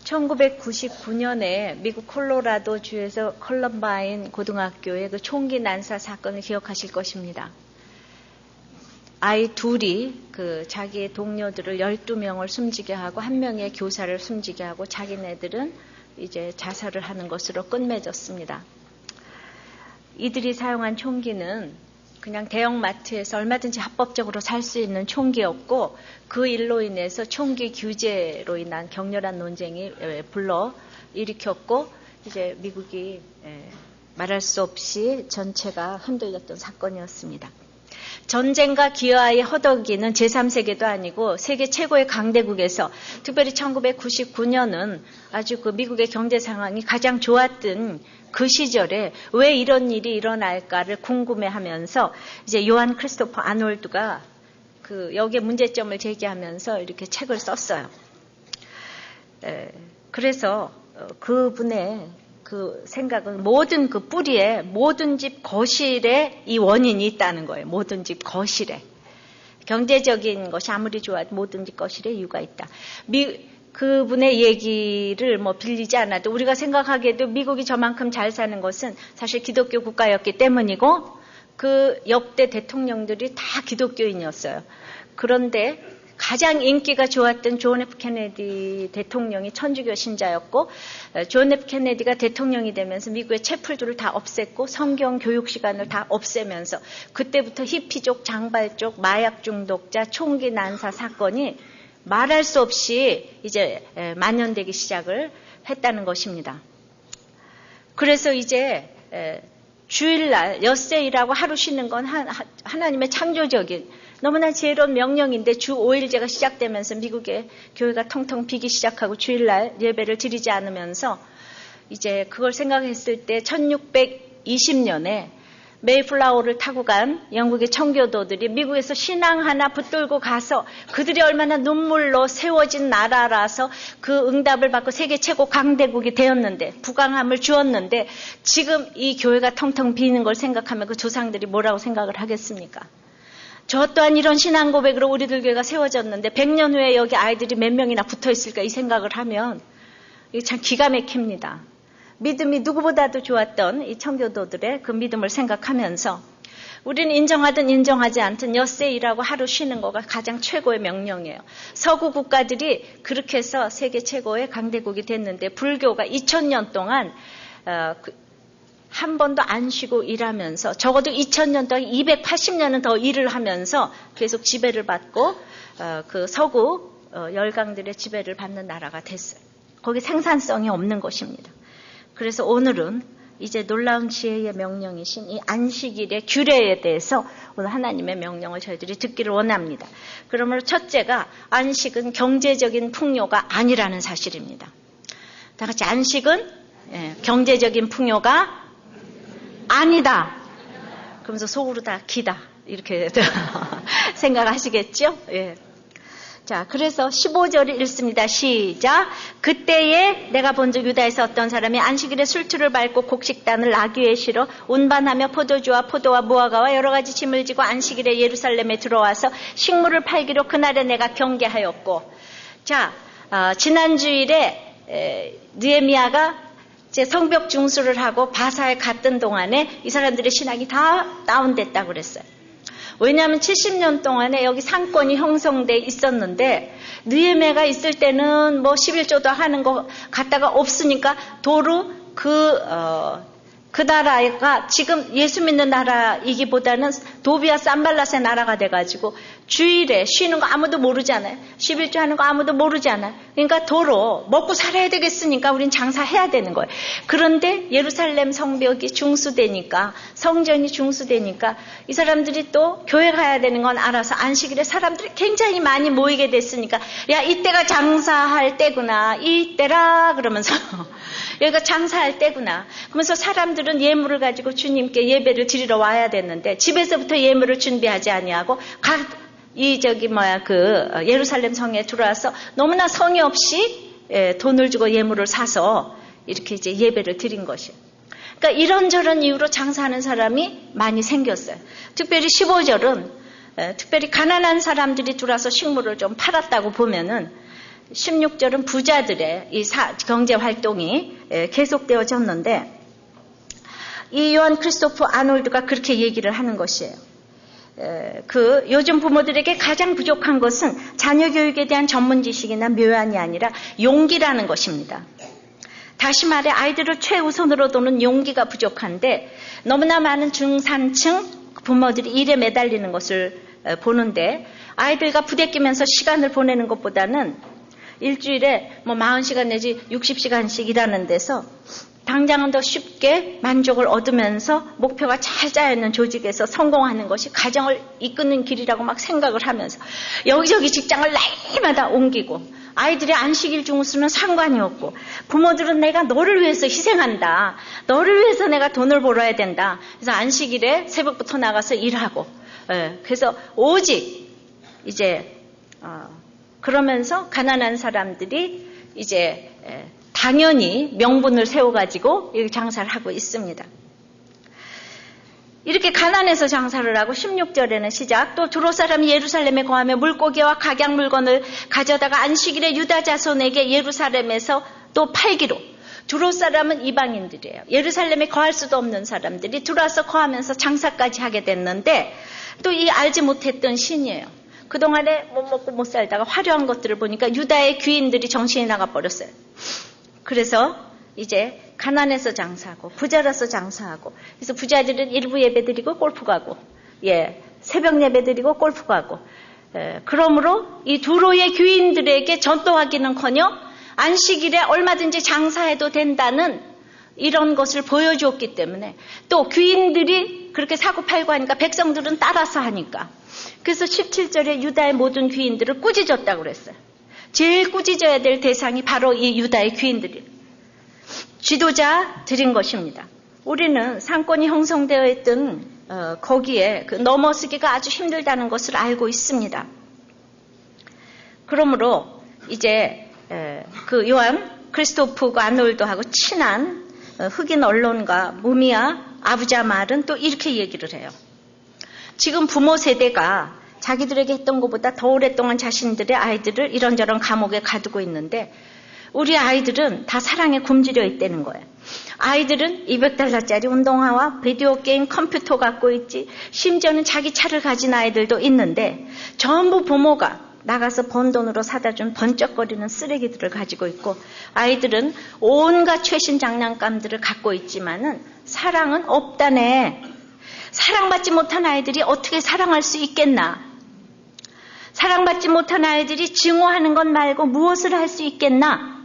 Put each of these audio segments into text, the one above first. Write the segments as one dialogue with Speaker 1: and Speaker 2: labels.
Speaker 1: 1999년에 미국 콜로라도 주에서 컬럼바인 고등학교의 그 총기 난사 사건을 기억하실 것입니다. 아이 둘이 그 자기의 동료들을 12명을 숨지게 하고 한 명의 교사를 숨지게 하고 자기네들은 이제 자살을 하는 것으로 끝맺었습니다. 이들이 사용한 총기는 그냥 대형마트에서 얼마든지 합법적으로 살 수 있는 총기였고 그 일로 인해서 총기 규제로 인한 격렬한 논쟁이 불러 일으켰고 이제 미국이 말할 수 없이 전체가 흔들렸던 사건이었습니다. 전쟁과 기아의 허덕이는 제3세계도 아니고 세계 최고의 강대국에서 특별히 1999년은 아주 그 미국의 경제 상황이 가장 좋았던 그 시절에 왜 이런 일이 일어날까를 궁금해하면서 이제 요한 크리스토퍼 아놀드가 그 여기에 문제점을 제기하면서 이렇게 책을 썼어요. 그래서 그분의 그 생각은 모든 그 뿌리에 모든 집 거실에 이 원인이 있다는 거예요. 모든 집 거실에. 경제적인 것이 아무리 좋아도 모든 집 거실에 이유가 있다. 그분의 얘기를 뭐 빌리지 않아도 우리가 생각하기에도 미국이 저만큼 잘 사는 것은 사실 기독교 국가였기 때문이고 그 역대 대통령들이 다 기독교인이었어요. 그런데 가장 인기가 좋았던 존 F 케네디 대통령이 천주교 신자였고 존 F 케네디가 대통령이 되면서 미국의 채플들을 다 없앴고 성경 교육 시간을 다 없애면서 그때부터 히피족, 장발족, 마약 중독자, 총기 난사 사건이 말할 수 없이 이제 만연되기 시작을 했다는 것입니다. 그래서 이제 주일날 엿새일하고 하루 쉬는 건 하나님의 창조적인 너무나 지혜로운 명령인데 주 5일제가 시작되면서 미국의 교회가 텅텅 비기 시작하고 주일날 예배를 드리지 않으면서 이제 그걸 생각했을 때 1620년에 메이플라워를 타고 간 영국의 청교도들이 미국에서 신앙 하나 붙들고 가서 그들이 얼마나 눈물로 세워진 나라라서 그 응답을 받고 세계 최고 강대국이 되었는데 부강함을 주었는데 지금 이 교회가 텅텅 비는 걸 생각하면 그 조상들이 뭐라고 생각을 하겠습니까? 저 또한 이런 신앙 고백으로 우리들 교회가 세워졌는데 100년 후에 여기 아이들이 몇 명이나 붙어있을까 이 생각을 하면 이게 참 기가 막힙니다. 믿음이 누구보다도 좋았던 이 청교도들의 그 믿음을 생각하면서 우리는 인정하든 인정하지 않든 엿새 일하고 하루 쉬는 거가 가장 최고의 명령이에요. 서구 국가들이 그렇게 해서 세계 최고의 강대국이 됐는데 불교가 2000년 동안 한 번도 안 쉬고 일하면서 적어도 2000년 동안 280년은 더 일을 하면서 계속 지배를 받고 그 서구 열강들의 지배를 받는 나라가 됐어요. 거기 생산성이 없는 것입니다. 그래서 오늘은 이제 놀라운 지혜의 명령이신 이 안식일의 규례에 대해서 오늘 하나님의 명령을 저희들이 듣기를 원합니다. 그러므로 첫째가 안식은 경제적인 풍요가 아니라는 사실입니다. 다 같이 안식은 경제적인 풍요가 아니다. 그러면서 속으로 다 기다. 이렇게 생각하시겠죠? 예. 자, 그래서 15절을 읽습니다. 시작. 그때에 내가 본즉 유다에서 어떤 사람이 안식일에 술투를 밟고 곡식단을 나귀에 실어 운반하며 포도주와 포도와 무화과와 여러 가지 짐을 지고 안식일에 예루살렘에 들어와서 식물을 팔기로 그날에 내가 경계하였고. 자, 지난 주일에 느헤미야가 이제 성벽 중수를 하고 바사에 갔던 동안에 이 사람들의 신앙이 다 다운됐다고 그랬어요. 왜냐하면 70년 동안에 여기 상권이 형성돼 있었는데 느헤미야가 있을 때는 뭐 11조도 하는 거 갖다가 없으니까 도로 그 나라가 지금 예수 믿는 나라이기보다는 도비와 산발랏의 나라가 돼가지고 주일에 쉬는 거 아무도 모르잖아요. 11조 하는 거 아무도 모르잖아요. 그러니까 도로 먹고 살아야 되겠으니까 우린 장사해야 되는 거예요. 그런데 예루살렘 성벽이 중수되니까 성전이 중수되니까 이 사람들이 또 교회 가야 되는 건 알아서 안식일에 사람들이 굉장히 많이 모이게 됐으니까 야 이때가 장사할 때구나 이때라 그러면서 여기가 장사할 때구나. 그러면서 사람들은 예물을 가지고 주님께 예배를 드리러 와야 됐는데 집에서부터 예물을 준비하지 아니하고 예루살렘 성에 들어와서 너무나 성의 없이 돈을 주고 예물을 사서 이렇게 이제 예배를 드린 것이에요. 그러니까 이런저런 이유로 장사하는 사람이 많이 생겼어요. 특별히 15절은 특별히 가난한 사람들이 들어와서 식물을 좀 팔았다고 보면은 16절은 부자들의 이 경제 활동이 계속되어졌는데 이 요한 크리스토프 아놀드가 그렇게 얘기를 하는 것이에요. 요즘 부모들에게 가장 부족한 것은 자녀 교육에 대한 전문 지식이나 묘안이 아니라 용기라는 것입니다. 다시 말해 아이들을 최우선으로 두는 용기가 부족한데 너무나 많은 중산층 부모들이 일에 매달리는 것을 보는데 아이들과 부대끼면서 시간을 보내는 것보다는 일주일에 40시간 내지 60시간씩 일하는 데서 당장은 더 쉽게 만족을 얻으면서 목표가 잘 짜여있는 조직에서 성공하는 것이 가정을 이끄는 길이라고 막 생각을 하면서 여기저기 직장을 날마다 옮기고 아이들의 안식일 중수는 상관이 없고 부모들은 내가 너를 위해서 희생한다. 너를 위해서 내가 돈을 벌어야 된다. 그래서 안식일에 새벽부터 나가서 일하고 그래서 오직 이제 그러면서 가난한 사람들이 이제 당연히 명분을 세워가지고 장사를 하고 있습니다. 이렇게 가난해서 장사를 하고 16절에는 시작 또 두로 사람이 예루살렘에 거하며 물고기와 각양 물건을 가져다가 안식일에 유다 자손에게 예루살렘에서 또 팔기로 두로 사람은 이방인들이에요. 예루살렘에 거할 수도 없는 사람들이 들어와서 거하면서 장사까지 하게 됐는데 또 이 알지 못했던 신이에요. 그동안에 못 먹고 못 살다가 화려한 것들을 보니까 유다의 귀인들이 정신이 나가버렸어요. 그래서 이제 가난해서 장사하고 부자라서 장사하고 그래서 부자들은 일부 예배드리고 골프 가고 새벽 예배드리고 골프 가고 그러므로 이 두로의 귀인들에게 전도하기는커녕 안식일에 얼마든지 장사해도 된다는 이런 것을 보여주었기 때문에 또 귀인들이 그렇게 사고팔고 하니까 백성들은 따라서 하니까 그래서 17절에 유다의 모든 귀인들을 꾸짖었다고 그랬어요. 제일 꾸짖어야 될 대상이 바로 이 유다의 귀인들이에요. 지도자들인 것입니다. 우리는 상권이 형성되어 있던 거기에 넘어서기가 아주 힘들다는 것을 알고 있습니다. 그러므로 이제 그 요한 크리스토프가 아놀드하고 친한 흑인 언론가 무미아 아부자말은 또 이렇게 얘기를 해요. 지금 부모 세대가 자기들에게 했던 것보다 더 오랫동안 자신들의 아이들을 이런저런 감옥에 가두고 있는데 우리 아이들은 다 사랑에 굶주려 있다는 거예요. 아이들은 $200짜리 운동화와 비디오 게임, 컴퓨터 갖고 있지 심지어는 자기 차를 가진 아이들도 있는데 전부 부모가 나가서 번 돈으로 사다 준 번쩍거리는 쓰레기들을 가지고 있고 아이들은 온갖 최신 장난감들을 갖고 있지만은 사랑은 없다네. 사랑받지 못한 아이들이 어떻게 사랑할 수 있겠나? 사랑받지 못한 아이들이 증오하는 것 말고 무엇을 할 수 있겠나?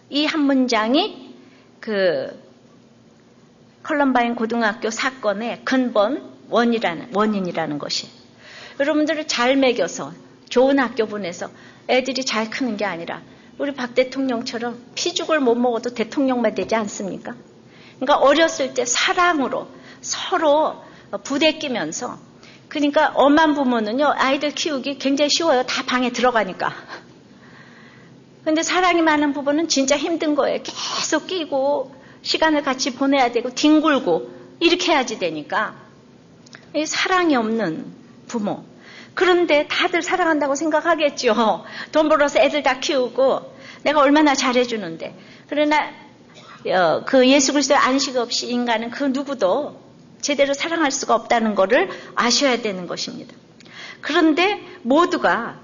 Speaker 1: 이 한 문장이 컬럼바인 고등학교 사건의 근본 원인이라는 것이. 여러분들을 잘 먹여서 좋은 학교 보내서 애들이 잘 크는 게 아니라 우리 박 대통령처럼 피죽을 못 먹어도 대통령만 되지 않습니까? 그러니까 어렸을 때 사랑으로 서로 부대끼면서 그러니까 엄한 부모는요 아이들 키우기 굉장히 쉬워요. 다 방에 들어가니까. 근데 사랑이 많은 부부는 진짜 힘든 거예요. 계속 끼고 시간을 같이 보내야 되고 뒹굴고 이렇게 해야지 되니까 사랑이 없는 부모. 그런데 다들 사랑한다고 생각하겠죠. 돈 벌어서 애들 다 키우고 내가 얼마나 잘해주는데. 그러나 그 예수 그리스도의 안식 없이 인간은 그 누구도 제대로 사랑할 수가 없다는 것을 아셔야 되는 것입니다. 그런데 모두가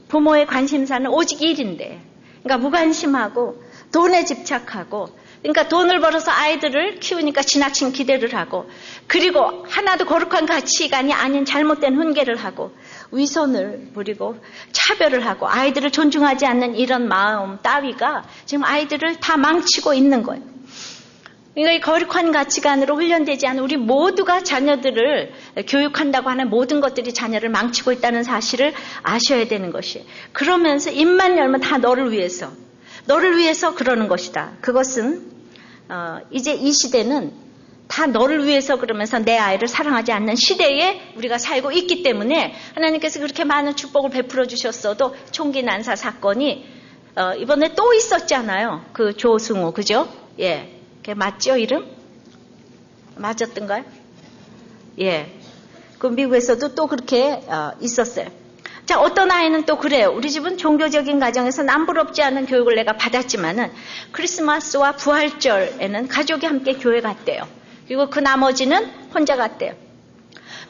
Speaker 1: 부모의 관심사는 오직 일인데 그러니까 무관심하고 돈에 집착하고 그러니까 돈을 벌어서 아이들을 키우니까 지나친 기대를 하고 그리고 하나도 거룩한 가치관이 아닌 잘못된 훈계를 하고 위선을 부리고 차별을 하고 아이들을 존중하지 않는 이런 마음 따위가 지금 아이들을 다 망치고 있는 거예요. 그러니까 이 거룩한 가치관으로 훈련되지 않은 우리 모두가 자녀들을 교육한다고 하는 모든 것들이 자녀를 망치고 있다는 사실을 아셔야 되는 것이에요. 그러면서 입만 열면 다 너를 위해서 그러는 것이다. 그것은 이제 이 시대는 다 너를 위해서 그러면서 내 아이를 사랑하지 않는 시대에 우리가 살고 있기 때문에 하나님께서 그렇게 많은 축복을 베풀어 주셨어도 총기 난사 사건이 이번에 또 있었잖아요. 그 조승우 그죠? 예. 맞죠, 이름? 맞았던가요? 예. 그 미국에서도 또 그렇게 있었어요. 자, 어떤 아이는 또 그래요. 우리 집은 종교적인 가정에서 남부럽지 않은 교육을 내가 받았지만은 크리스마스와 부활절에는 가족이 함께 교회 갔대요. 그리고 그 나머지는 혼자 갔대요.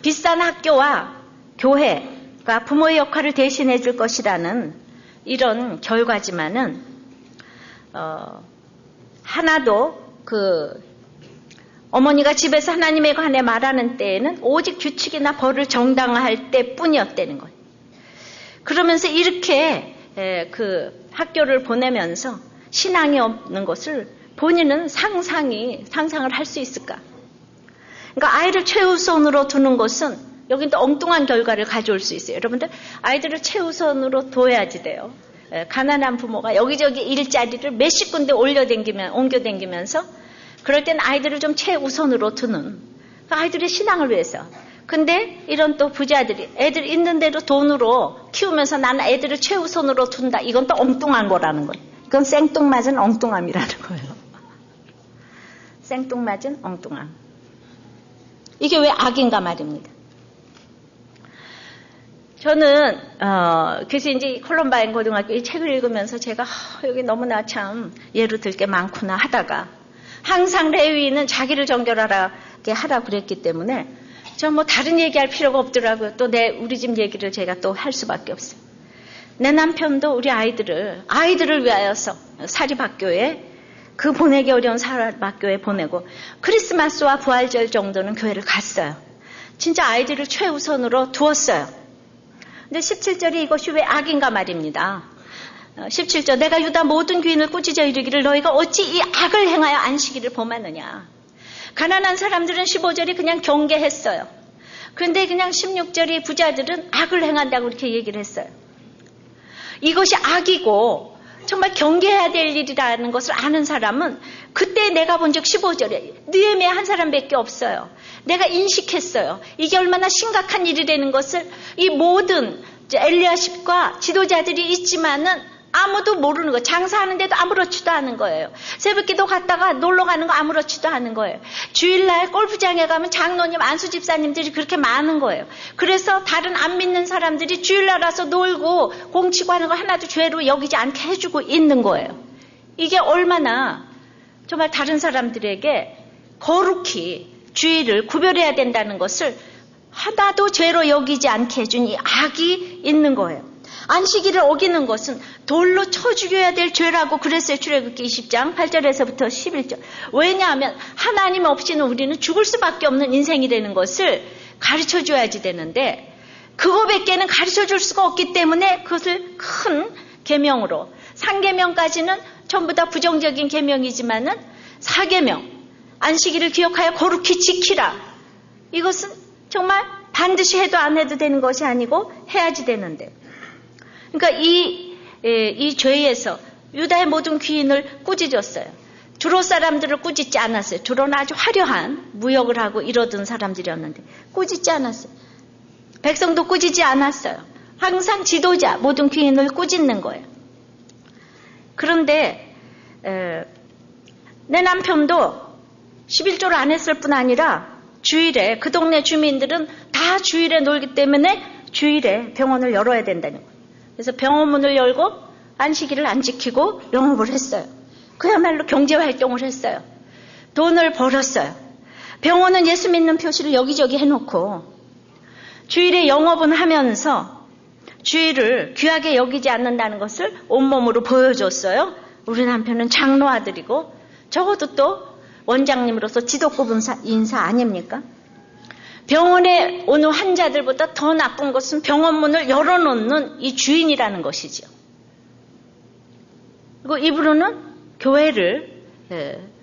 Speaker 1: 비싼 학교와 교회가 부모의 역할을 대신해 줄 것이라는 이런 결과지만은 하나도 어머니가 집에서 하나님에 관해 말하는 때에는 오직 규칙이나 벌을 정당화할 때뿐이었다는 거예요. 그러면서 이렇게 학교를 보내면서 신앙이 없는 것을 본인은 상상을 할 수 있을까? 그러니까 아이를 최우선으로 두는 것은 여긴 또 엉뚱한 결과를 가져올 수 있어요. 여러분들 아이들을 최우선으로 둬야지 돼요. 가난한 부모가 여기저기 일자리를 몇십 군데 옮겨다니면서 그럴 땐 아이들을 좀 최우선으로 두는 아이들의 신앙을 위해서. 근데 이런 또 부자들이 애들 있는 대로 돈으로 키우면서 나는 애들을 최우선으로 둔다. 이건 또 엉뚱한 거라는 거예요. 이건 생뚱맞은 엉뚱함이라는 거예요. 생뚱맞은 엉뚱함. 이게 왜 악인가 말입니다. 저는 그래서 이제 콜럼바인 고등학교 이 책을 읽으면서 제가 여기 너무나 참 예로 들 게 많구나 하다가 항상 레위는 자기를 정결하게 하라고 그랬기 때문에 저 뭐 다른 얘기할 필요가 없더라고요. 또 우리 집 얘기를 제가 또 할 수밖에 없어요. 내 남편도 우리 아이들을 위하여서 사립학교에 보내기 어려운 사립학교에 보내고 크리스마스와 부활절 정도는 교회를 갔어요. 진짜 아이들을 최우선으로 두었어요. 근데 17절이 이것이 왜 악인가 말입니다. 17절 내가 유다 모든 귀인을 꾸짖어 이르기를 너희가 어찌 이 악을 행하여 안식일을 범하느냐. 가난한 사람들은 15절이 그냥 경계했어요. 그런데 그냥 16절이 부자들은 악을 행한다고 이렇게 얘기를 했어요. 이것이 악이고 정말 경계해야 될 일이라는 것을 아는 사람은 그때 내가 본 적 15절에 느헤미야 한 사람밖에 없어요. 내가 인식했어요. 이게 얼마나 심각한 일이라는 것을 이 모든 엘리야십과 지도자들이 있지만은 아무도 모르는 거예요. 장사하는데도 아무렇지도 않은 거예요. 새벽기도 갔다가 놀러 가는 거 아무렇지도 않은 거예요. 주일날 골프장에 가면 장로님, 안수 집사님들이 그렇게 많은 거예요. 그래서 다른 안 믿는 사람들이 주일날 와서 놀고 공치고 하는 거 하나도 죄로 여기지 않게 해주고 있는 거예요. 이게 얼마나 정말 다른 사람들에게 거룩히 주일을 구별해야 된다는 것을 하나도 죄로 여기지 않게 해준 이 악이 있는 거예요. 안식일을 어기는 것은 돌로 쳐 죽여야 될 죄라고 그랬어요. 출애굽기 20장 8절에서부터 11절. 왜냐하면 하나님 없이는 우리는 죽을 수밖에 없는 인생이라는 것을 가르쳐줘야지 되는데 그거밖에는 가르쳐줄 수가 없기 때문에 그것을 큰 계명으로 3계명까지는 전부 다 부정적인 계명이지만은 4계명 안식일을 기억하여 거룩히 지키라. 이것은 정말 반드시 해도 안 해도 되는 것이 아니고 해야지 되는데 그러니까 이 죄에서 유다의 모든 귀인을 꾸짖었어요. 두로 사람들을 꾸짖지 않았어요. 두로는 아주 화려한 무역을 하고 이러던 사람들이었는데 꾸짖지 않았어요. 백성도 꾸짖지 않았어요. 항상 지도자 모든 귀인을 꾸짖는 거예요. 그런데 내 남편도 11조를 안 했을 뿐 아니라 주일에 그 동네 주민들은 다 주일에 놀기 때문에 주일에 병원을 열어야 된다는 거예요. 그래서 병원 문을 열고 안식일을 안 지키고 영업을 했어요. 그야말로 경제활동을 했어요. 돈을 벌었어요. 병원은 예수 믿는 표시를 여기저기 해놓고 주일에 영업은 하면서 주일을 귀하게 여기지 않는다는 것을 온몸으로 보여줬어요. 우리 남편은 장로 아들이고 적어도 또 원장님으로서 지도급 인사 아닙니까? 병원에 오는 환자들보다 더 나쁜 것은 병원 문을 열어놓는 이 주인이라는 것이죠. 그리고 이분은 교회를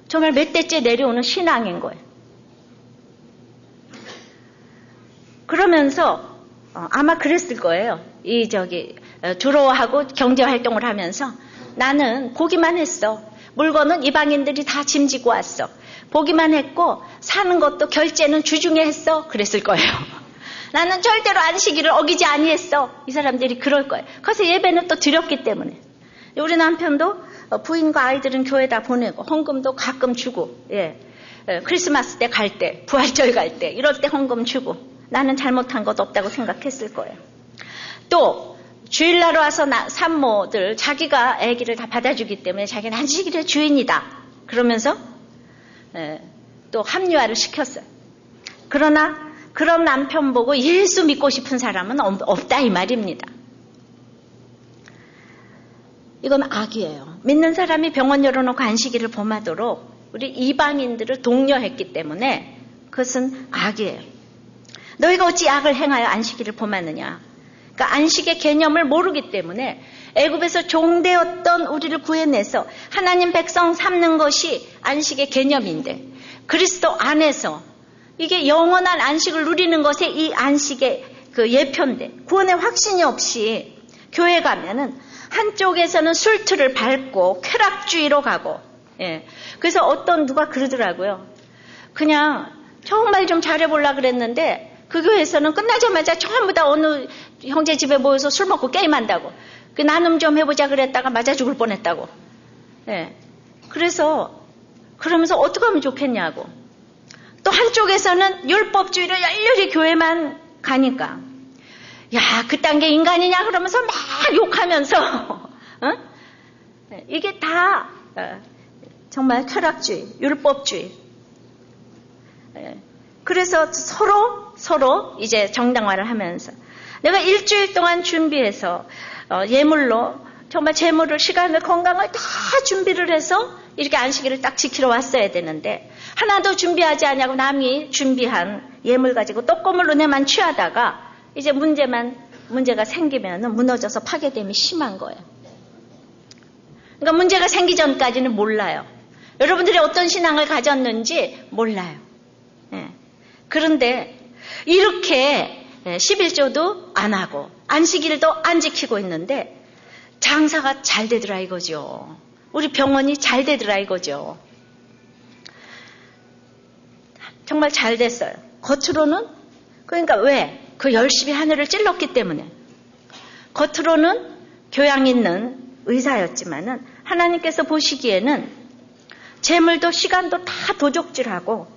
Speaker 1: 정말 몇 대째 내려오는 신앙인 거예요. 그러면서 아마 그랬을 거예요. 두로하고 경제활동을 하면서 나는 보기만 했어. 물건은 이방인들이 다 짐지고 왔어. 보기만 했고 사는 것도 결제는 주중에 했어. 그랬을 거예요. 나는 절대로 안식일을 어기지 아니했어. 이 사람들이 그럴 거예요. 그래서 예배는 또 드렸기 때문에. 우리 남편도 부인과 아이들은 교회다 보내고 헌금도 가끔 주고 크리스마스 때 갈 때, 부활절 갈 때 이럴 때 헌금 주고 나는 잘못한 것 없다고 생각했을 거예요. 또 주일날 와서 산모들 자기가 아기를 다 받아주기 때문에 자기는 안식일의 주인이다. 그러면서 또 합리화를 시켰어요. 그러나 그런 남편 보고 예수 믿고 싶은 사람은 없다 이 말입니다. 이건 악이에요. 믿는 사람이 병원 열어놓고 안식일을 범하도록 우리 이방인들을 독려했기 때문에 그것은 악이에요. 너희가 어찌 악을 행하여 안식일을 범하느냐. 그러니까 안식의 개념을 모르기 때문에 애굽에서 종되었던 우리를 구해내서 하나님 백성 삼는 것이 안식의 개념인데 그리스도 안에서 이게 영원한 안식을 누리는 것에 이 안식의 그 예표인데 구원의 확신이 없이 교회 가면은 한쪽에서는 술틀을 밟고 쾌락주의로 가고 그래서 누가 그러더라고요. 그냥 정말 좀 잘해보려고 그랬는데 그 교회에서는 끝나자마자 전부 다 어느 형제 집에 모여서 술 먹고 게임한다고. 그 나눔 좀 해보자 그랬다가 맞아 죽을 뻔했다고. 그래서 그러면서 어떻게 하면 좋겠냐고. 또 한쪽에서는 율법주의로 열렬히 교회만 가니까 야 그딴 게 인간이냐 그러면서 막 욕하면서 이게 다 정말 쾌락주의, 율법주의. 그래서 서로 이제 정당화를 하면서 내가 일주일 동안 준비해서 예물로 정말 재물을, 시간을, 건강을 다 준비를 해서 이렇게 안식일을 딱 지키러 왔어야 되는데 하나도 준비하지 않냐고 남이 준비한 예물 가지고 떡고물 은혜만 취하다가 이제 문제가 생기면 무너져서 파괴됨이 심한 거예요. 그러니까 문제가 생기 전까지는 몰라요. 여러분들이 어떤 신앙을 가졌는지 몰라요. 그런데 이렇게 11조도 안 하고 안식일도 안 지키고 있는데 장사가 잘 되더라 이거죠. 우리 병원이 잘 되더라 이거죠. 정말 잘 됐어요. 겉으로는 그러니까 왜? 그 열심히 하늘을 찔렀기 때문에. 겉으로는 교양 있는 의사였지만은 하나님께서 보시기에는 재물도 시간도 다 도적질하고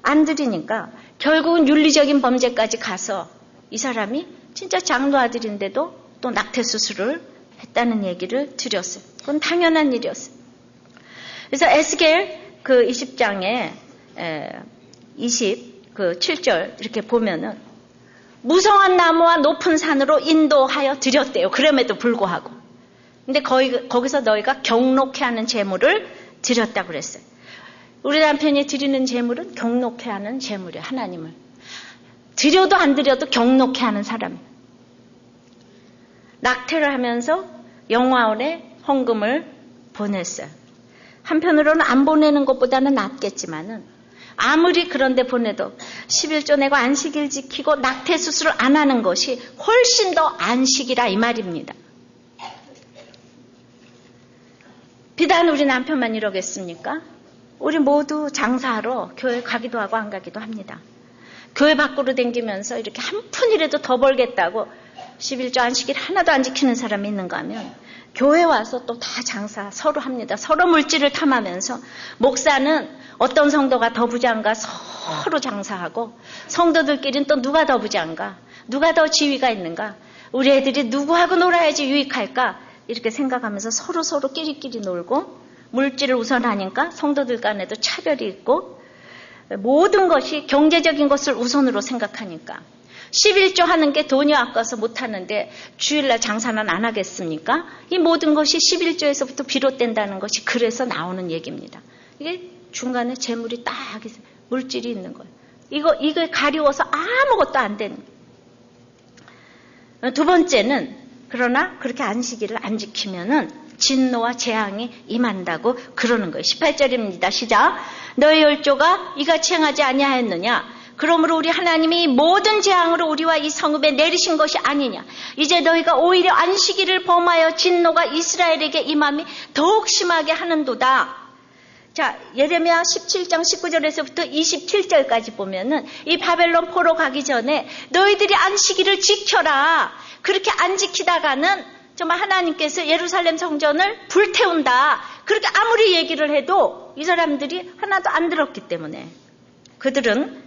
Speaker 1: 안 드리니까 결국은 윤리적인 범죄까지 가서 이 사람이 진짜 장로 아들인데도 또 낙태 수술을 했다는 얘기를 드렸어요. 그건 당연한 일이었어요. 그래서 에스겔 그 20장에 27절 이렇게 보면은 무성한 나무와 높은 산으로 인도하여 드렸대요. 그럼에도 불구하고. 근데 거기서 너희가 경록해 하는 제물을 드렸다고 그랬어요. 우리 남편이 드리는 제물은 경록해 하는 제물이에요. 하나님을. 드려도 안 드려도 경록해 하는 사람. 낙태를 하면서 영화원에 헌금을 보냈어요. 한편으로는 안 보내는 것보다는 낫겠지만은 아무리 그런데 보내도 11조 내고 안식일 지키고 낙태 수술을 안 하는 것이 훨씬 더 안식이라 이 말입니다. 비단 우리 남편만 이러겠습니까? 우리 모두 장사하러 교회 가기도 하고 안 가기도 합니다. 교회 밖으로 다니면서 이렇게 한 푼이라도 더 벌겠다고 11조 안식일 하나도 안 지키는 사람이 있는가 하면 교회 와서 또 다 장사 서로 합니다. 서로 물질을 탐하면서 목사는 어떤 성도가 더 부자인가 서로 장사하고 성도들끼리는 또 누가 더 부자인가 누가 더 지위가 있는가 우리 애들이 누구하고 놀아야지 유익할까 이렇게 생각하면서 서로 끼리끼리 놀고 물질을 우선하니까 성도들 간에도 차별이 있고 모든 것이 경제적인 것을 우선으로 생각하니까 11조 하는 게 돈이 아까워서 못하는데 주일날 장사는 안 하겠습니까? 이 모든 것이 11조에서부터 비롯된다는 것이 그래서 나오는 얘기입니다. 이게 중간에 재물이 딱 물질이 있는 거예요. 이거 가리워서 아무것도 안 되는 거예요. 두 번째는 그러나 그렇게 안식일을 안 지키면은 진노와 재앙이 임한다고 그러는 거예요. 18절입니다. 시작. 너희 열조가 이같이 행하지 아니하였느냐? 그러므로 우리 하나님이 모든 재앙으로 우리와 이 성읍에 내리신 것이 아니냐. 이제 너희가 오히려 안식일을 범하여 진노가 이스라엘에게 임함이 더욱 심하게 하는도다. 자, 예레미야 17장 19절에서부터 27절까지 보면은 이 바벨론 포로 가기 전에 너희들이 안식일을 지켜라. 그렇게 안 지키다가는 정말 하나님께서 예루살렘 성전을 불태운다. 그렇게 아무리 얘기를 해도 이 사람들이 하나도 안 들었기 때문에 그들은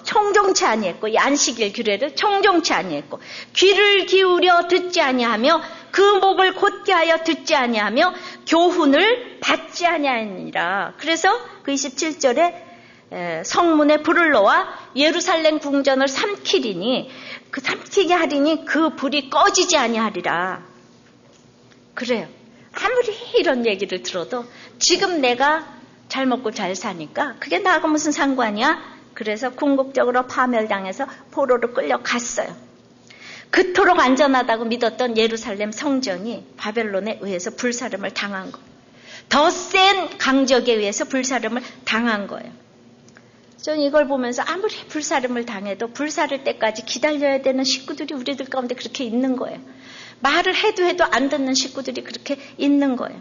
Speaker 1: 청종치 아니했고, 이 안식일 규례를 청종치 아니했고, 귀를 기울여 듣지 아니하며 그 목을 곧게 하여 듣지 아니하며 교훈을 받지 아니하니라. 그래서 그 27절에 성문에 불을 놓아 예루살렘 궁전을 삼키리니, 그 삼키게 하리니 그 불이 꺼지지 아니하리라. 그래요. 아무리 이런 얘기를 들어도 지금 내가 잘 먹고 잘 사니까 그게 나하고 무슨 상관이야? 그래서 궁극적으로 파멸당해서 포로로 끌려갔어요. 그토록 안전하다고 믿었던 예루살렘 성전이 바벨론에 의해서 불사름을 당한 거예요. 더 센 강적에 의해서 불사름을 당한 거예요. 저는 이걸 보면서 아무리 불사름을 당해도 불사를 때까지 기다려야 되는 식구들이 우리들 가운데 그렇게 있는 거예요. 말을 해도 안 듣는 식구들이 그렇게 있는 거예요.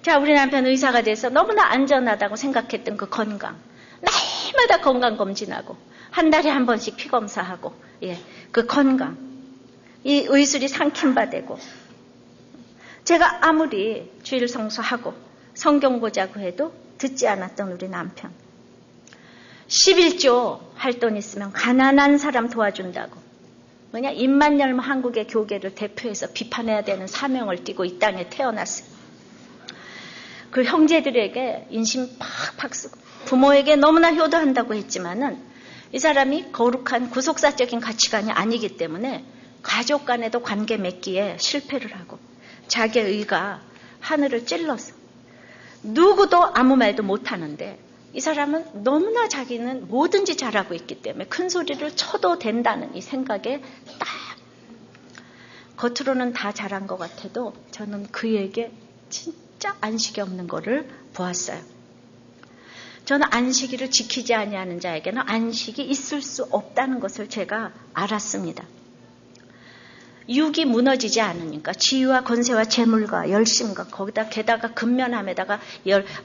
Speaker 1: 자, 우리 남편 의사가 돼서 너무나 안전하다고 생각했던 그 건강. 날마다 건강검진하고 한 달에 한 번씩 피검사하고, 그 건강. 이 의술이 삼킨 바 되고, 제가 아무리 주일 성수하고 성경 보자고 해도 듣지 않았던 우리 남편. 11조 할 돈 있으면 가난한 사람 도와준다고. 뭐냐? 입만 열면 한국의 교계를 대표해서 비판해야 되는 사명을 띠고 이 땅에 태어났어요. 그 형제들에게 인심 팍팍 쓰고 부모에게 너무나 효도한다고 했지만은 이 사람이 거룩한 구속사적인 가치관이 아니기 때문에 가족 간에도 관계 맺기에 실패를 하고 자기의 의가 하늘을 찔러서 누구도 아무 말도 못하는데 이 사람은 너무나 자기는 뭐든지 잘하고 있기 때문에 큰 소리를 쳐도 된다는 이 생각에 딱 겉으로는 다 잘한 것 같아도 저는 그에게 진짜 안식이 없는 거를 보았어요. 저는 안식일을 지키지 아니하는 자에게는 안식이 있을 수 없다는 것을 제가 알았습니다. 육이 무너지지 않으니까 지위와 권세와 재물과 열심과 거기다 게다가 근면함에다가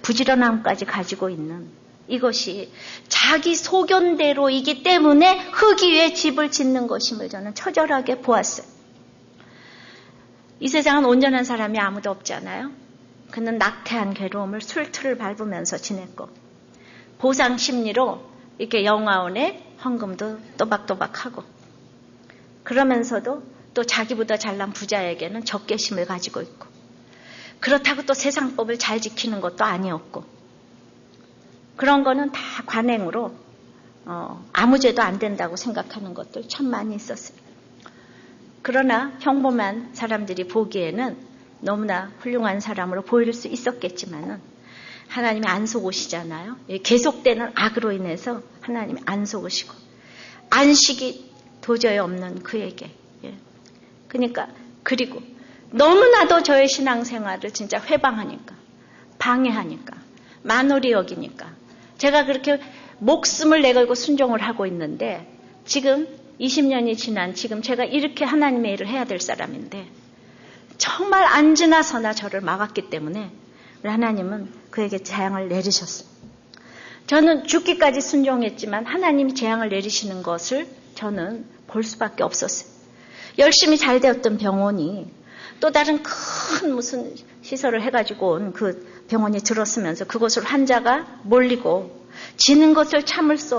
Speaker 1: 부지런함까지 가지고 있는 이것이 자기 소견대로이기 때문에 흙이 위에 집을 짓는 것임을 저는 처절하게 보았어요. 이 세상은 온전한 사람이 아무도 없잖아요. 그는 낙태한 괴로움을 술틀을 밟으면서 지냈고 보상 심리로 이렇게 영화원에 헌금도 또박또박하고 그러면서도 또 자기보다 잘난 부자에게는 적개심을 가지고 있고 그렇다고 또 세상법을 잘 지키는 것도 아니었고 그런 거는 다 관행으로 아무 죄도 안 된다고 생각하는 것들 참 많이 있었어요. 그러나 평범한 사람들이 보기에는 너무나 훌륭한 사람으로 보일 수 있었겠지만은 하나님이 안 속으시잖아요. 계속되는 악으로 인해서 하나님이 안 속으시고 안식이 도저히 없는 그에게 그러니까 그리고 너무나도 저의 신앙생활을 진짜 회방하니까 방해하니까 만홀히 여기니까 제가 그렇게 목숨을 내걸고 순종을 하고 있는데 지금 20년이 지난 지금 제가 이렇게 하나님의 일을 해야 될 사람인데 정말 앉으나 서나 저를 막았기 때문에 우리 하나님은 그에게 재앙을 내리셨어요. 저는 죽기까지 순종했지만 하나님이 재앙을 내리시는 것을 저는 볼 수밖에 없었어요. 열심히 잘 되었던 병원이 또 다른 큰 무슨 시설을 해가지고 온 그 병원이 들었으면서 그곳으로 환자가 몰리고 지는 것을 참을 수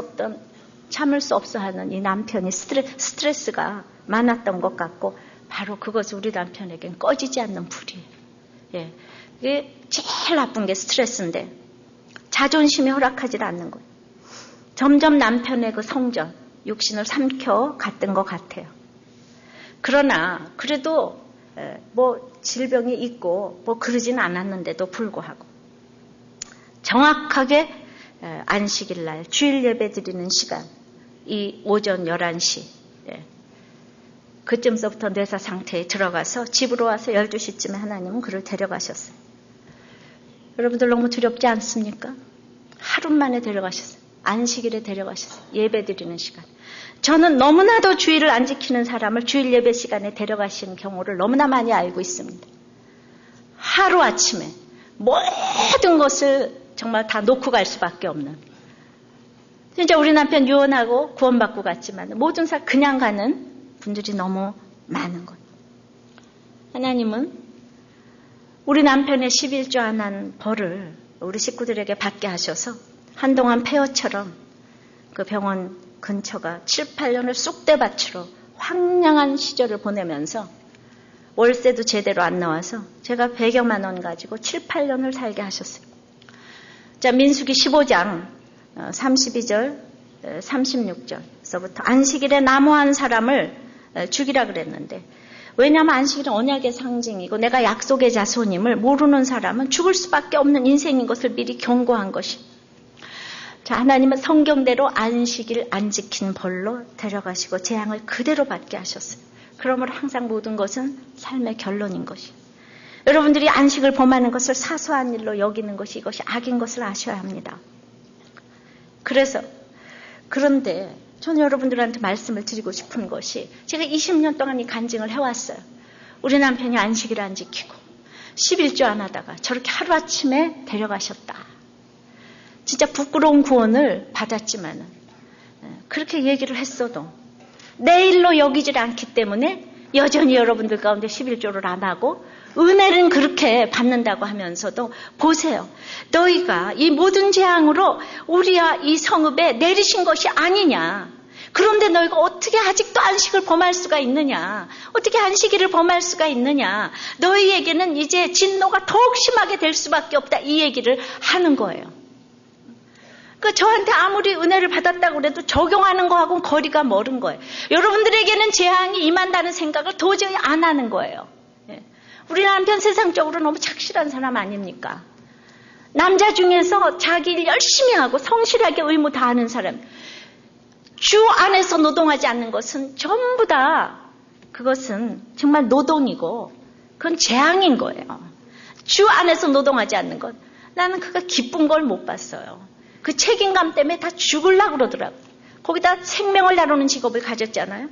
Speaker 1: 없어 하는 이 남편이 스트레스가 많았던 것 같고 바로 그것이 우리 남편에겐 꺼지지 않는 불이에요. 이게 제일 나쁜 게 스트레스인데 자존심이 허락하지 않는 거예요. 점점 남편의 그 성전, 육신을 삼켜 갔던 것 같아요. 그러나 그래도 뭐 질병이 있고 뭐 그러진 않았는데도 불구하고 정확하게 안식일 날 주일 예배 드리는 시간 이 오전 11시 그쯤서부터 뇌사 상태에 들어가서 집으로 와서 12시쯤에 하나님은 그를 데려가셨어요. 여러분들 너무 두렵지 않습니까? 하루 만에 데려가셨어요. 안식일에 데려가셨어요. 예배 드리는 시간. 저는 너무나도 주일을 안 지키는 사람을 주일 예배 시간에 데려가시는 경우를 너무나 많이 알고 있습니다. 하루아침에 모든 것을 정말 다 놓고 갈 수밖에 없는 진짜 우리 남편 유언하고 구원받고 갔지만 모든 사 그냥 가는 분들이 너무 많은 거예요. 하나님은 우리 남편의 11조 안 한 벌을 우리 식구들에게 받게 하셔서 한동안 폐허처럼 그 병원 근처가 7, 8년을 쑥대밭으로 황량한 시절을 보내면서 월세도 제대로 안 나와서 제가 100여만 원 가지고 7, 8년을 살게 하셨어요. 자, 민수기 15장 32절, 36절서부터 안식일에 나무한 사람을 죽이라 그랬는데, 왜냐하면 안식일은 언약의 상징이고 내가 약속의 자손임을 모르는 사람은 죽을 수밖에 없는 인생인 것을 미리 경고한 것이. 자, 하나님은 성경대로 안식일 안 지킨 벌로 데려가시고 재앙을 그대로 받게 하셨어요. 그러므로 항상 모든 것은 삶의 결론인 것이. 여러분들이 안식을 범하는 것을 사소한 일로 여기는 것이 이것이 악인 것을 아셔야 합니다. 그런데 저는 여러분들한테 말씀을 드리고 싶은 것이, 제가 20년 동안 이 간증을 해왔어요. 우리 남편이 안식일 안 지키고 11조 안 하다가 저렇게 하루아침에 데려가셨다. 진짜 부끄러운 구원을 받았지만 그렇게 얘기를 했어도 내 일로 여기질 않기 때문에 여전히 여러분들 가운데 11조를 안 하고 은혜는 그렇게 받는다고 하면서도, 보세요. 너희가 이 모든 재앙으로 우리야 이 성읍에 내리신 것이 아니냐. 그런데 너희가 어떻게 아직도 안식을 범할 수가 있느냐. 어떻게 안식일을 범할 수가 있느냐. 너희에게는 이제 진노가 더욱 심하게 될 수밖에 없다. 이 얘기를 하는 거예요. 그러니까 저한테 아무리 은혜를 받았다고 그래도 적용하는 거하고는 거리가 멀은 거예요. 여러분들에게는 재앙이 임한다는 생각을 도저히 안 하는 거예요. 우리 남편 세상적으로 너무 착실한 사람 아닙니까? 남자 중에서 자기 일 열심히 하고 성실하게 의무 다하는 사람. 주 안에서 노동하지 않는 것은 전부 다 그것은 정말 노동이고 그건 재앙인 거예요. 주 안에서 노동하지 않는 것. 나는 그가 기쁜 걸 못 봤어요. 그 책임감 때문에 다 죽으려고 그러더라고요. 거기다 생명을 다루는 직업을 가졌잖아요.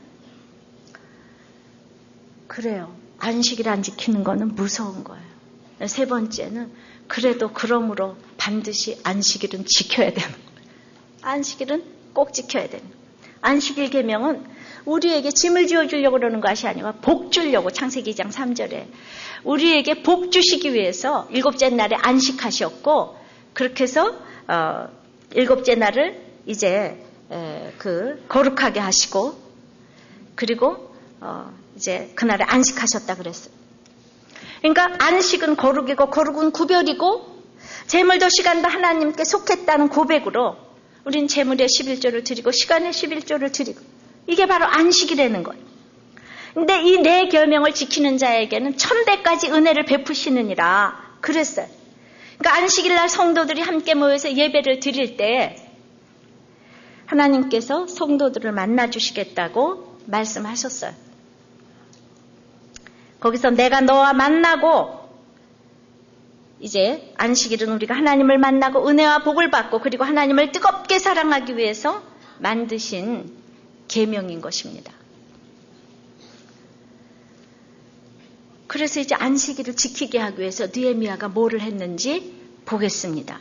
Speaker 1: 그래요. 안식일 안 지키는 거는 무서운 거예요. 세 번째는 그래도 그러므로 반드시 안식일은 지켜야 되는 거예요. 안식일은 꼭 지켜야 되는 거예요. 안식일 계명은 우리에게 짐을 지어주려고 그러는 것이 아니라 복 주려고, 창세기 2장 3절에 우리에게 복 주시기 위해서 일곱째 날에 안식하셨고, 그렇게 해서 일곱째 날을 이제 거룩하게 하시고, 그리고 이제 그날에 안식하셨다 그랬어요. 그러니까 안식은 거룩이고 거룩은 구별이고 재물도 시간도 하나님께 속했다는 고백으로 우린 재물의 11조를 드리고 시간의 11조를 드리고, 이게 바로 안식이라는 거예요. 근데 이 네 계명을 지키는 자에게는 1000배까지 은혜를 베푸시느니라 그랬어요. 그러니까 안식일 날 성도들이 함께 모여서 예배를 드릴 때 하나님께서 성도들을 만나 주시겠다고 말씀하셨어요. 거기서 내가 너와 만나고, 이제 안식일은 우리가 하나님을 만나고 은혜와 복을 받고 그리고 하나님을 뜨겁게 사랑하기 위해서 만드신 계명인 것입니다. 그래서 이제 안식일을 지키게 하기 위해서 느헤미야가 뭐를 했는지 보겠습니다.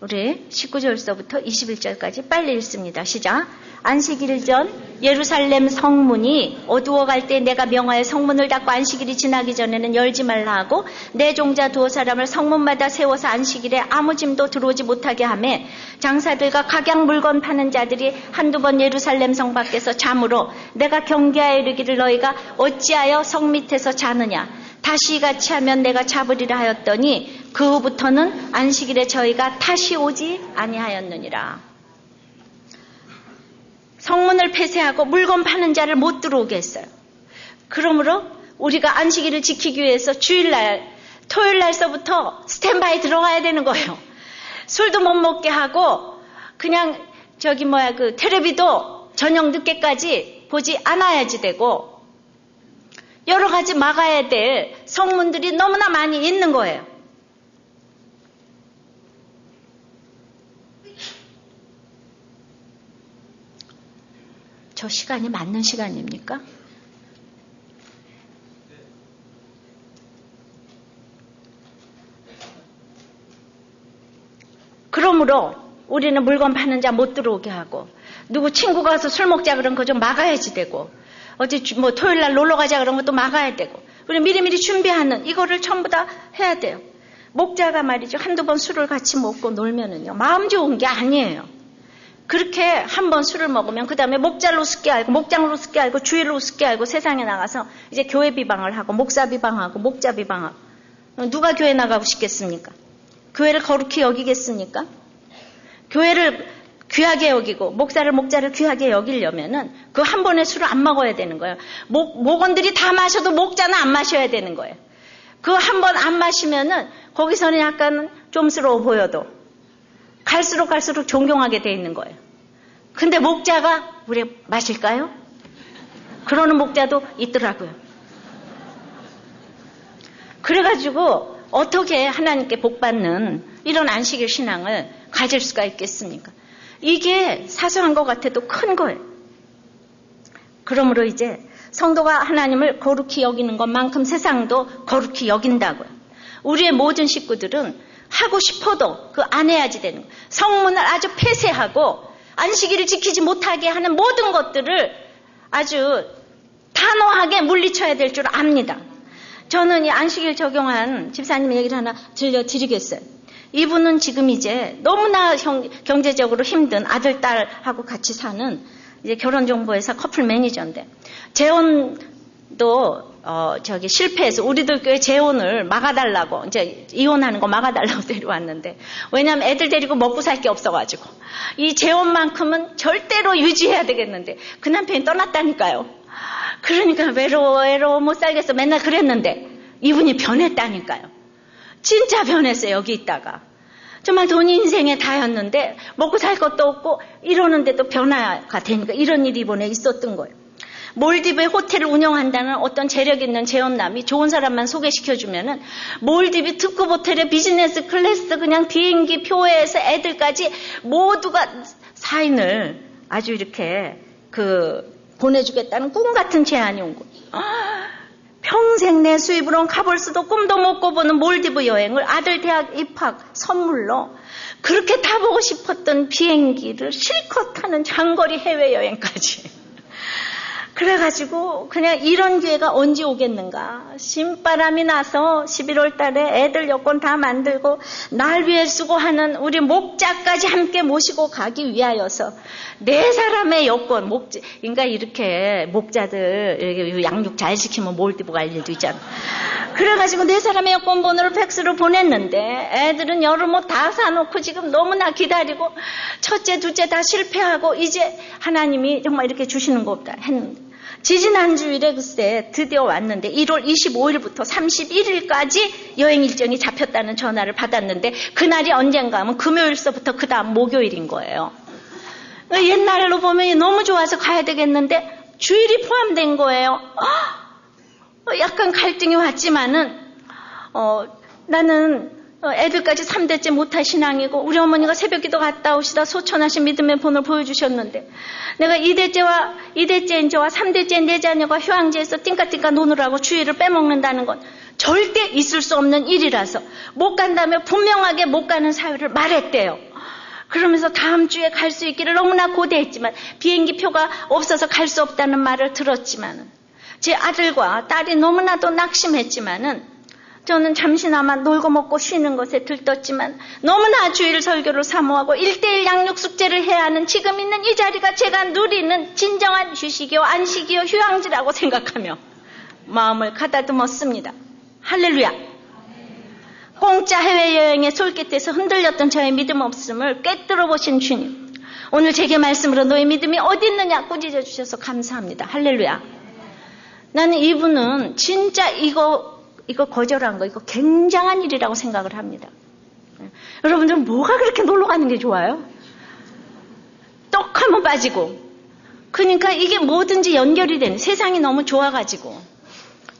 Speaker 1: 우리 19절서부터 21절까지 빨리 읽습니다. 시작. 안식일 전 예루살렘 성문이 어두워갈 때 내가 명하여 성문을 닫고 안식일이 지나기 전에는 열지 말라 하고 내 종자 두어 사람을 성문마다 세워서 안식일에 아무 짐도 들어오지 못하게 하며 장사들과 각양 물건 파는 자들이 한두 번 예루살렘 성 밖에서 잠으로 내가 경계하여 이르기를 너희가 어찌하여 성 밑에서 자느냐. 다시 이같이 하면 내가 잡으리라 하였더니 그 후부터는 안식일에 저희가 다시 오지 아니하였느니라. 성문을 폐쇄하고 물건 파는 자를 못 들어오게 했어요. 그러므로 우리가 안식일을 지키기 위해서 주일날, 토요일날서부터 스탠바이 들어가야 되는 거예요. 술도 못 먹게 하고 그냥 텔레비도 저녁 늦게까지 보지 않아야지 되고 여러 가지 막아야 될 성문들이 너무나 많이 있는 거예요. 저 시간이 맞는 시간입니까? 그러므로 우리는 물건 파는 자 못 들어오게 하고 누구 친구가 와서 술 먹자 그러면 그거 좀 막아야지 되고 어디 토요일 날 놀러 가자 그러면 또 막아야 되고 우리 미리미리 준비하는 이거를 전부 다 해야 돼요. 목자가 말이죠. 한두 번 술을 같이 먹고 놀면은요. 마음 좋은 게 아니에요. 그렇게 한 번 술을 먹으면 그 다음에 목자를 우습게 알고 목장을 우습게 알고 주일을 우습게 알고 세상에 나가서 이제 교회 비방을 하고 목사 비방하고 목자 비방하고 누가 교회 나가고 싶겠습니까? 교회를 거룩히 여기겠습니까? 교회를 귀하게 여기고 목사를 목자를 귀하게 여기려면은 그 한 번의 술을 안 먹어야 되는 거예요. 목원들이 다 마셔도 목자는 안 마셔야 되는 거예요. 그 한 번 안 마시면은 거기서는 약간 좀스러워 보여도 갈수록 존경하게 돼 있는 거예요. 근데 목자가 우리 마실까요? 그러는 목자도 있더라고요. 그래가지고 어떻게 하나님께 복받는 이런 안식일 신앙을 가질 수가 있겠습니까? 이게 사소한 것 같아도 큰 거예요. 그러므로 이제 성도가 하나님을 거룩히 여기는 것만큼 세상도 거룩히 여긴다고요. 우리의 모든 식구들은 하고 싶어도 그 안 해야지 되는 거예요. 성문을 아주 폐쇄하고 안식일을 지키지 못하게 하는 모든 것들을 아주 단호하게 물리쳐야 될 줄 압니다. 저는 이 안식일 적용한 집사님 얘기를 하나 들려드리겠어요. 이분은 지금 이제 너무나 경제적으로 힘든 아들, 딸하고 같이 사는 이제 결혼정보회사 커플 매니저인데 재혼도 실패해서 우리들 교회 재혼을 막아달라고 이제 이혼하는 거 막아달라고 데려왔는데 왜냐하면 애들 데리고 먹고 살 게 없어가지고 이 재혼만큼은 절대로 유지해야 되겠는데 그 남편이 떠났다니까요. 그러니까 외로워 못 살겠어 맨날 그랬는데 이분이 변했다니까요. 진짜 변했어요. 여기 있다가 정말 돈이 인생에 다였는데 먹고 살 것도 없고 이러는데도 변화가 되니까 이런 일이 이번에 있었던 거예요. 몰디브에 호텔을 운영한다는 어떤 재력 있는 재혼남이 좋은 사람만 소개시켜주면은 몰디브 특급 호텔에 비즈니스 클래스 그냥 비행기 표에서 애들까지 모두가 사인을 아주 이렇게 보내주겠다는 꿈 같은 제안이 온 거예요. 평생 내 수입으로는 가볼 수도 꿈도 못 꿔보는 몰디브 여행을 아들 대학 입학 선물로 그렇게 타보고 싶었던 비행기를 실컷 타는 장거리 해외여행까지. 그래가지고 그냥 이런 기회가 언제 오겠는가. 신바람이 나서 11월 달에 애들 여권 다 만들고 날 위해 수고하는 우리 목자까지 함께 모시고 가기 위하여서 4사람의 여권, 그러니까 이렇게 목자들 양육 잘 시키면 몰디브 갈 일도 있잖아. 그래가지고 4사람의 여권 번호를 팩스로 보냈는데 애들은 여름 옷 다 사놓고 지금 너무나 기다리고 첫째, 둘째 다 실패하고 이제 하나님이 정말 이렇게 주시는 거 없다 했는데 지지난 주일에 글쎄 드디어 왔는데 1월 25일부터 31일까지 여행 일정이 잡혔다는 전화를 받았는데 그날이 언젠가 하면 금요일서부터 그 다음 목요일인 거예요. 옛날로 보면 너무 좋아서 가야 되겠는데 주일이 포함된 거예요. 약간 갈등이 왔지만은 나는 애들까지 3대째 못할 신앙이고 우리 어머니가 새벽기도 갔다 오시다 소천하신 믿음의 본을 보여주셨는데 내가 2대째인 저와 3대째인 내 자녀가 휴양지에서 띵까띵까 노느라고 주일을 빼먹는다는 건 절대 있을 수 없는 일이라서 못 간다며 분명하게 못 가는 사유를 말했대요. 그러면서 다음 주에 갈 수 있기를 너무나 고대했지만 비행기 표가 없어서 갈 수 없다는 말을 들었지만은 제 아들과 딸이 너무나도 낙심했지만은 저는 잠시나마 놀고 먹고 쉬는 것에 들떴지만 너무나 주일 설교를 사모하고 1:1 양육 숙제를 해야 하는 지금 있는 이 자리가 제가 누리는 진정한 휴식이요 안식이요 휴양지라고 생각하며 마음을 가다듬었습니다. 할렐루야. 공짜 해외여행의 솔깃해서 흔들렸던 저의 믿음 없음을 꿰뚫어 보신 주님, 오늘 제게 말씀으로 너의 믿음이 어디 있느냐 꾸짖어 주셔서 감사합니다. 할렐루야. 나는 이분은 진짜 이거 거절한 거 이거 굉장한 일이라고 생각을 합니다. 여러분들 뭐가 그렇게 놀러 가는 게 좋아요? 떡하면 빠지고. 그러니까 이게 뭐든지 연결이 되는 세상이 너무 좋아가지고.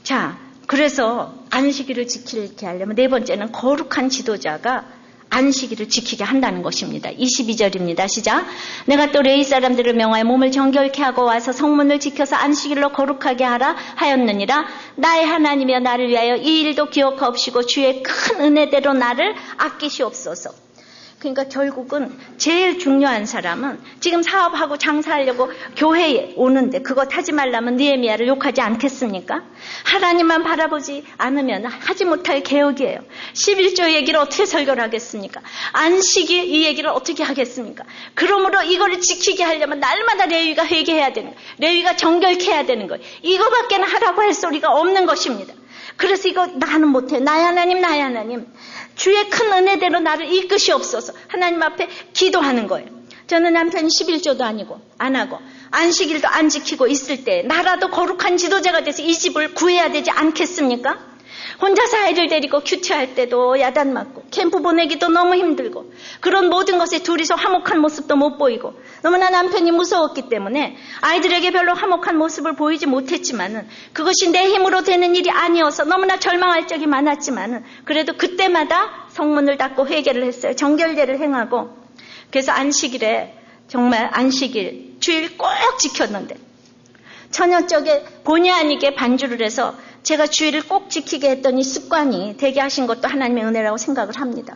Speaker 1: 자, 그래서 안식일을 지키게 하려면 4번째는 거룩한 지도자가 안식일을 지키게 한다는 것입니다. 22절입니다. 시작. 내가 또 레위 사람들을 명하여 몸을 정결케 하고 와서 성문을 지켜서 안식일로 거룩하게 하라 하였느니라. 나의 하나님이여 나를 위하여 이 일도 기억하옵시고 주의 큰 은혜대로 나를 아끼시옵소서. 그러니까 결국은 제일 중요한 사람은 지금 사업하고 장사하려고 교회에 오는데 그거 하지 말라면 느헤미야를 욕하지 않겠습니까? 하나님만 바라보지 않으면 하지 못할 개혁이에요. 11조 얘기를 어떻게 설교를 하겠습니까? 안식일 이 얘기를 어떻게 하겠습니까? 그러므로 이거를 지키게 하려면 날마다 레위가 회개해야 되는 거예요. 레위가 정결케 해야 되는 거예요. 이거밖에는 하라고 할 소리가 없는 것입니다. 그래서 이거 나는 못해. 나의 하나님, 나의 하나님. 주의 큰 은혜대로 나를 이끄시옵소서. 하나님 앞에 기도하는 거예요. 저는 남편이 11조도 아니고 안 하고 안식일도 안 지키고 있을 때 나라도 거룩한 지도자가 돼서 이 집을 구해야 되지 않겠습니까? 혼자서 아이를 데리고 큐티할 때도 야단 맞고 캠프 보내기도 너무 힘들고 그런 모든 것에 둘이서 화목한 모습도 못 보이고 너무나 남편이 무서웠기 때문에 아이들에게 별로 화목한 모습을 보이지 못했지만은 그것이 내 힘으로 되는 일이 아니어서 너무나 절망할 적이 많았지만은 그래도 그때마다 성문을 닫고 회개를 했어요. 정결제를 행하고 그래서 안식일에 정말 안식일 주일 꼭 지켰는데 처녀 쪽에 본의 아니게 반주를 해서 제가 주일을 꼭 지키게 했더니 습관이 되게 하신 것도 하나님의 은혜라고 생각을 합니다.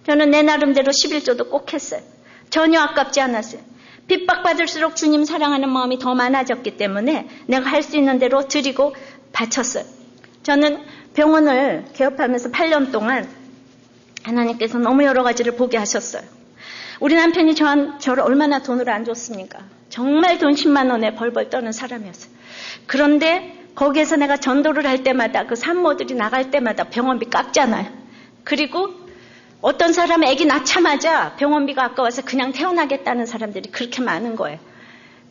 Speaker 1: 저는 내 나름대로 11조도 꼭 했어요. 전혀 아깝지 않았어요. 핍박받을수록 주님 사랑하는 마음이 더 많아졌기 때문에 내가 할 수 있는 대로 드리고 바쳤어요. 저는 병원을 개업하면서 8년 동안 하나님께서 너무 여러 가지를 보게 하셨어요. 우리 남편이 저를 얼마나 돈을 안 줬습니까? 정말 돈 10만 원에 벌벌 떠는 사람이었어요. 그런데 거기에서 내가 전도를 할 때마다 그 산모들이 나갈 때마다 병원비 깎잖아요. 그리고 어떤 사람은 아기 낳자마자 병원비가 아까워서 그냥 태어나겠다는 사람들이 그렇게 많은 거예요.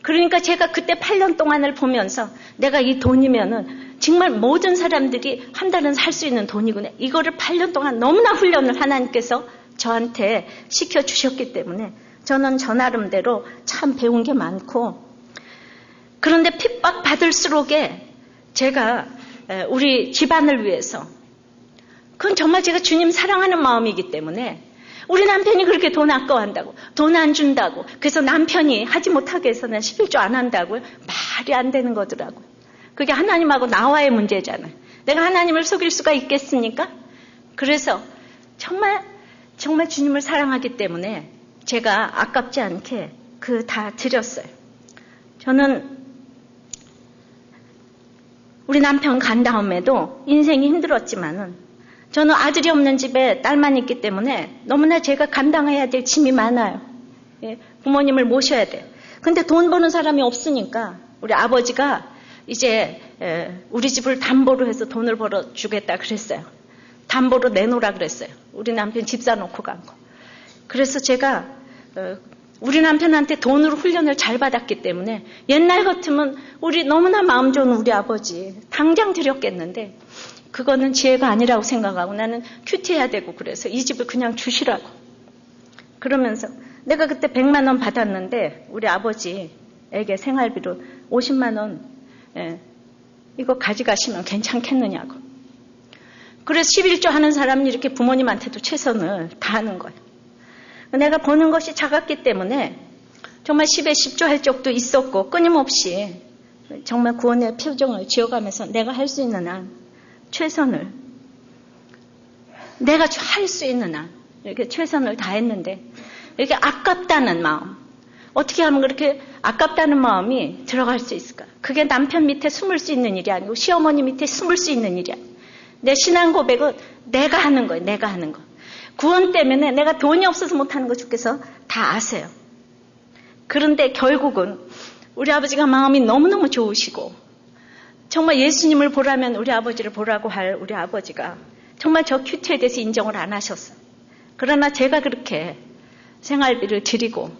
Speaker 1: 그러니까 제가 그때 8년 동안을 보면서 내가 이 돈이면은 정말 모든 사람들이 한 달은 살 수 있는 돈이구나. 이거를 8년 동안 너무나 훈련을 하나님께서 저한테 시켜주셨기 때문에 저는 저 나름대로 참 배운 게 많고 그런데 핍박받을수록에 제가 우리 집안을 위해서 그건 정말 제가 주님 사랑하는 마음이기 때문에 우리 남편이 그렇게 돈 아까워한다고 돈 안 준다고 그래서 남편이 하지 못하게 해서는 11조 안 한다고요? 말이 안 되는 거더라고요. 그게 하나님하고 나와의 문제잖아요. 내가 하나님을 속일 수가 있겠습니까? 그래서 정말 주님을 사랑하기 때문에 제가 아깝지 않게 그 다 드렸어요. 저는 우리 남편 간 다음에도 인생이 힘들었지만은 저는 아들이 없는 집에 딸만 있기 때문에 너무나 제가 감당해야 될 짐이 많아요. 예, 부모님을 모셔야 돼요. 근데 돈 버는 사람이 없으니까 우리 아버지가 이제 우리 집을 담보로 해서 돈을 벌어주겠다 그랬어요. 담보로 내놓으라 그랬어요. 우리 남편 집 사놓고 간 거. 그래서 제가 우리 남편한테 돈으로 훈련을 잘 받았기 때문에 옛날 같으면 우리 너무나 마음 좋은 우리 아버지 당장 드렸겠는데 그거는 지혜가 아니라고 생각하고 나는 큐티해야 되고 그래서 이 집을 그냥 주시라고 그러면서 내가 그때 100만 원 받았는데 우리 아버지에게 생활비로 50만 원 이거 가져가시면 괜찮겠느냐고. 그래서 11조 하는 사람은 이렇게 부모님한테도 최선을 다하는 거예요. 내가 버는 것이 작았기 때문에 정말 10에 10조 할 적도 있었고 끊임없이 정말 구원의 표정을 지어가면서 내가 할 수 있는 한 최선을 내가 할 수 있는 한 이렇게 최선을 다했는데 이렇게 아깝다는 마음 어떻게 하면 그렇게 아깝다는 마음이 들어갈 수 있을까? 그게 남편 밑에 숨을 수 있는 일이 아니고 시어머니 밑에 숨을 수 있는 일이 아니고 내 신앙 고백은 내가 하는 거예요. 내가 하는 거. 구원 때문에 내가 돈이 없어서 못하는 거 주께서 다 아세요. 그런데 결국은 우리 아버지가 마음이 너무너무 좋으시고 정말 예수님을 보라면 우리 아버지를 보라고 할 우리 아버지가 정말 저 큐티에 대해서 인정을 안 하셨어요. 그러나 제가 그렇게 생활비를 드리고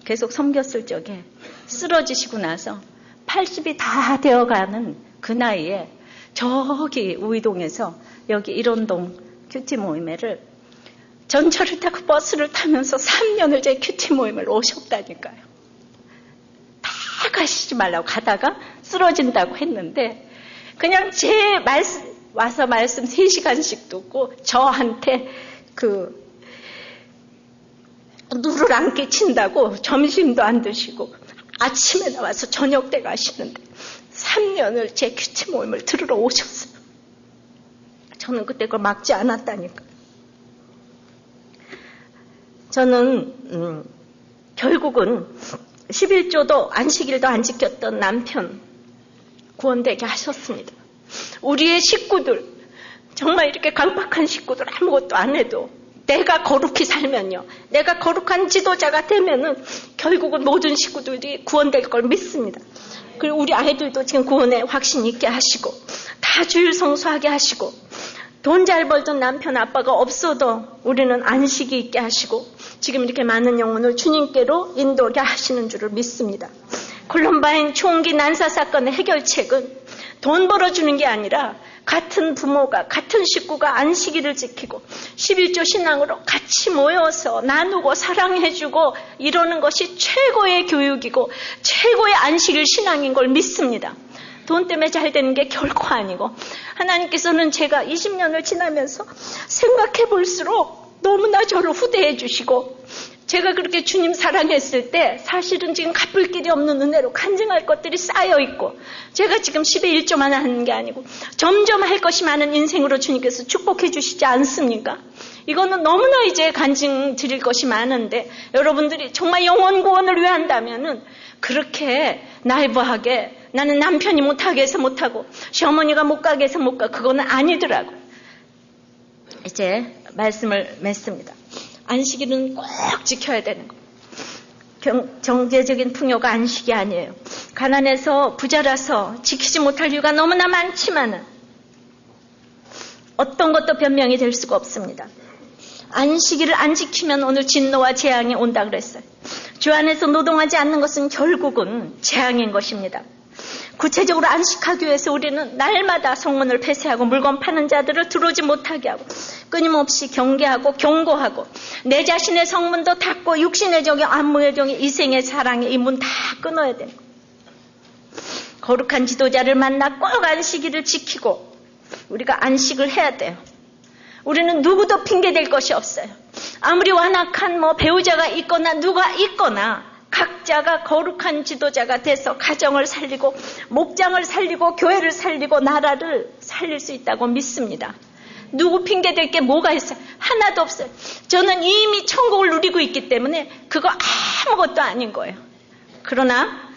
Speaker 1: 계속 섬겼을 적에 쓰러지시고 나서 80이 다 되어가는 그 나이에 저기 우이동에서 여기 일원동 큐티 모임회를 전철을 타고 버스를 타면서 3년을 제 큐티 모임을 오셨다니까요. 다 가시지 말라고 가다가 쓰러진다고 했는데 그냥 제 와서 말씀 3시간씩 듣고 저한테 누를 안 끼친다고 점심도 안 드시고 아침에 나와서 저녁 때 가시는데 3년을 제 큐티 모임을 들으러 오셨어요. 저는 그때 그걸 막지 않았다니까. 저는 결국은 11조도 안식일도 안 지켰던 남편 구원되게 하셨습니다. 우리의 식구들, 정말 이렇게 강박한 식구들 아무것도 안 해도 내가 거룩히 살면요, 내가 거룩한 지도자가 되면은 결국은 모든 식구들이 구원될 걸 믿습니다. 그리고 우리 아이들도 지금 구원에 확신 있게 하시고 다 주일 성수하게 하시고 돈 잘 벌던 남편 아빠가 없어도 우리는 안식이 있게 하시고 지금 이렇게 많은 영혼을 주님께로 인도하게 하시는 줄을 믿습니다. 콜럼바인 총기 난사 사건의 해결책은 돈 벌어주는 게 아니라 같은 부모가, 같은 식구가 안식일을 지키고 11조 신앙으로 같이 모여서 나누고 사랑해주고 이러는 것이 최고의 교육이고 최고의 안식일 신앙인 걸 믿습니다. 돈 때문에 잘 되는 게 결코 아니고, 하나님께서는 제가 20년을 지나면서 생각해 볼수록 너무나 저를 후대해 주시고, 제가 그렇게 주님 사랑했을 때 사실은 지금 갚을 길이 없는 은혜로 간증할 것들이 쌓여 있고, 제가 지금 10의 1조만 하는 게 아니고 점점 할 것이 많은 인생으로 주님께서 축복해 주시지 않습니까? 이거는 너무나 이제 간증 드릴 것이 많은데, 여러분들이 정말 영혼 구원을 위해 한다면은 그렇게 나이브하게 나는 남편이 못하게 해서 못하고 시어머니가 못 가게 해서 못 가, 그거는 아니더라고요. 이제 말씀을 맺습니다. 안식일은 꼭 지켜야 되는 거예요. 경제적인 풍요가 안식이 아니에요. 가난해서 부자라서 지키지 못할 이유가 너무나 많지만은 어떤 것도 변명이 될 수가 없습니다. 안식일을 안 지키면 오늘 진노와 재앙이 온다 그랬어요. 주 안에서 노동하지 않는 것은 결국은 재앙인 것입니다. 구체적으로 안식하기 위해서 우리는 날마다 성문을 폐쇄하고 물건 파는 자들을 들어오지 못하게 하고 끊임없이 경계하고 경고하고 내 자신의 성문도 닫고 육신의 정의, 안목의 정의, 이생의 사랑의 이 문 다 끊어야 돼요. 거룩한 지도자를 만나 꼭 안식일을 지키고 우리가 안식을 해야 돼요. 우리는 누구도 핑계댈 것이 없어요. 아무리 완악한 배우자가 있거나 누가 있거나 각자가 거룩한 지도자가 돼서 가정을 살리고 목장을 살리고 교회를 살리고 나라를 살릴 수 있다고 믿습니다. 누구 핑계댈 게 뭐가 있어요? 하나도 없어요. 저는 이미 천국을 누리고 있기 때문에 그거 아무것도 아닌 거예요. 그러나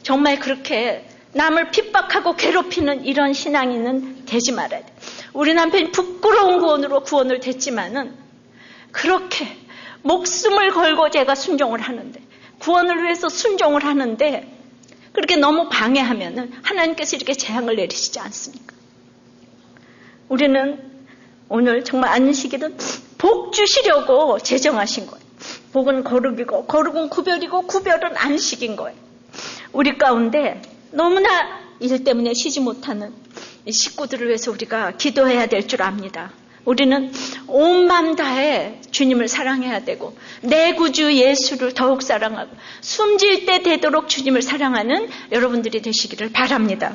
Speaker 1: 정말 그렇게 남을 핍박하고 괴롭히는 이런 신앙인은 되지 말아야 돼요. 우리 남편이 부끄러운 구원으로 구원을 됐지만은 그렇게 목숨을 걸고 제가 순종을 하는데, 구원을 위해서 순종을 하는데 그렇게 너무 방해하면은 하나님께서 이렇게 재앙을 내리시지 않습니까? 우리는 오늘 정말 안식일은 복 주시려고 제정하신 거예요. 복은 거룩이고 거룩은 구별이고 구별은 안식인 거예요. 우리 가운데 너무나 일 때문에 쉬지 못하는 이 식구들을 위해서 우리가 기도해야 될 줄 압니다. 우리는 온 마음 다해 주님을 사랑해야 되고 내 구주 예수를 더욱 사랑하고 숨질 때 되도록 주님을 사랑하는 여러분들이 되시기를 바랍니다.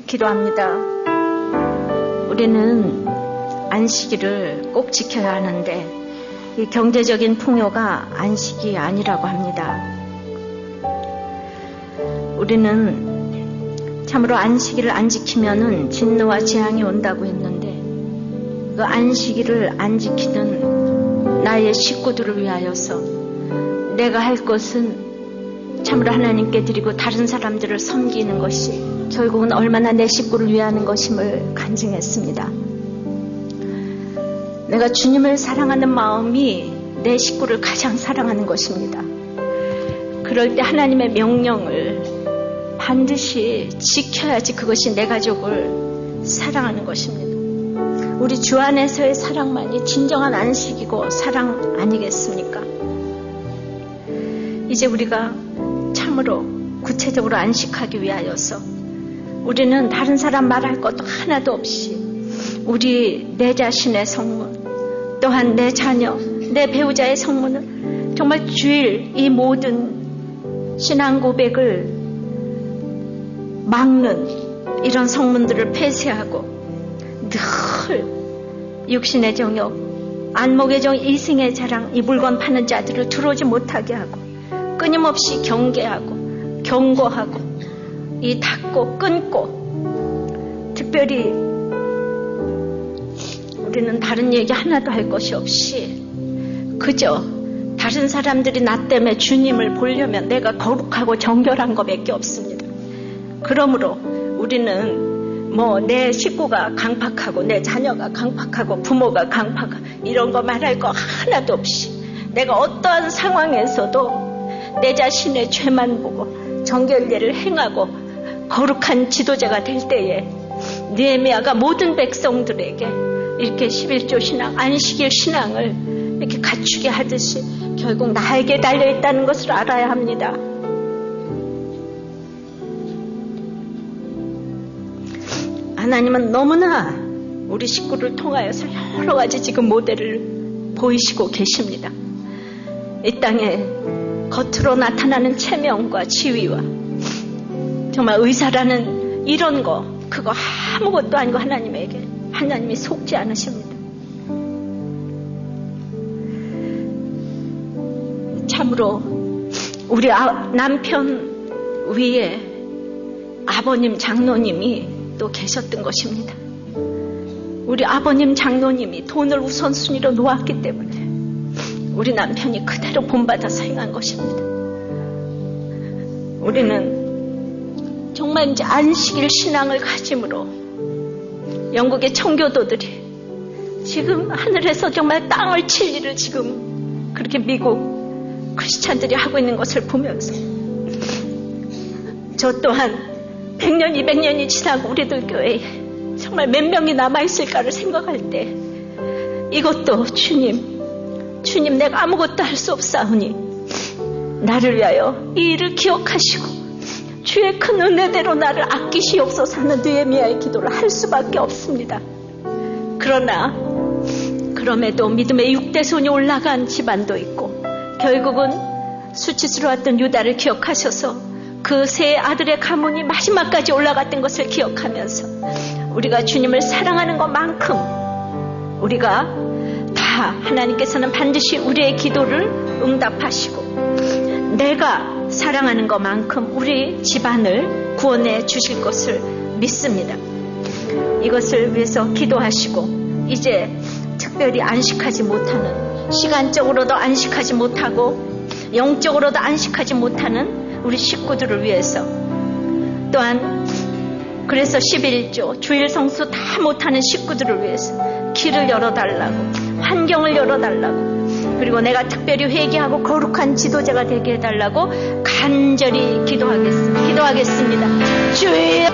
Speaker 1: 기도합니다. 우리는 안식일을 꼭 지켜야 하는데 이 경제적인 풍요가 안식이 아니라고 합니다. 우리는 참으로 안식일을 안 지키면은 진노와 재앙이 온다고 했는데 그 안식일을 안 지키는 나의 식구들을 위하여서 내가 할 것은 참으로 하나님께 드리고 다른 사람들을 섬기는 것이 결국은 얼마나 내 식구를 위하는 것임을 간증했습니다. 내가 주님을 사랑하는 마음이 내 식구를 가장 사랑하는 것입니다. 그럴 때 하나님의 명령을 반드시 지켜야지 그것이 내 가족을 사랑하는 것입니다. 우리 주 안에서의 사랑만이 진정한 안식이고 사랑 아니겠습니까? 이제 우리가 참으로 구체적으로 안식하기 위하여서 우리는 다른 사람 말할 것도 하나도 없이 내 자신의 성문, 또한 내 자녀, 내 배우자의 성문은 정말 주일 이 모든 신앙 고백을 막는 이런 성문들을 폐쇄하고 늘 육신의 정욕, 안목의 정, 이승의 자랑, 이 물건 파는 자들을 들어오지 못하게 하고 끊임없이 경계하고 경고하고 이 닫고 끊고, 특별히 우리는 다른 얘기 하나도 할 것이 없이 그저 다른 사람들이 나 때문에 주님을 보려면 내가 거룩하고 정결한 것밖에 없습니다. 그러므로 우리는 뭐 내 식구가 강팍하고 내 자녀가 강팍하고 부모가 강팍하고 이런 거 말할 거 하나도 없이 내가 어떠한 상황에서도 내 자신의 죄만 보고 정결례를 행하고 거룩한 지도자가 될 때에 느헤미야가 모든 백성들에게 이렇게 11조 신앙, 안식일 신앙을 이렇게 갖추게 하듯이 결국 나에게 달려있다는 것을 알아야 합니다. 하나님은 너무나 우리 식구를 통하여서 여러 가지 지금 모델을 보이시고 계십니다. 이 땅에 겉으로 나타나는 체면과 지위와 정말 의사라는 이런 거 그거 아무것도 아니고 하나님이 속지 않으십니다. 참으로 우리 남편 위에 아버님 장로님이 또 계셨던 것입니다. 우리 아버님 장로님이 돈을 우선순위로 놓았기 때문에 우리 남편이 그대로 본받아서 행한 것입니다. 우리는 정말 이제 안식일 신앙을 가짐으로 영국의 청교도들이 지금 하늘에서 정말 땅을 칠 일을 지금 그렇게 미국 크리스찬들이 하고 있는 것을 보면서 저 또한 100년, 200년이 지나고 우리들 교회에 정말 몇 명이 남아있을까를 생각할 때 이것도 주님 내가 아무것도 할 수 없사오니 나를 위하여 이 일을 기억하시고 주의 큰 은혜대로 나를 아끼시옵소서 하는 느헤미야의 기도를 할 수밖에 없습니다. 그러나 그럼에도 믿음의 6대 손이 올라간 집안도 있고 결국은 수치스러웠던 유다를 기억하셔서 그 세 아들의 가문이 마지막까지 올라갔던 것을 기억하면서 우리가 주님을 사랑하는 것만큼 우리가 다 하나님께서는 반드시 우리의 기도를 응답하시고 내가 사랑하는 것만큼 우리 집안을 구원해 주실 것을 믿습니다. 이것을 위해서 기도하시고 이제 특별히 안식하지 못하는 시간적으로도 안식하지 못하고 영적으로도 안식하지 못하는 우리 식구들을 위해서 또한 그래서 11조 주일 성수 다 못하는 식구들을 위해서 길을 열어달라고 환경을 열어달라고 그리고 내가 특별히 회개하고 거룩한 지도자가 되게 해달라고 간절히 기도하겠습니다. 주여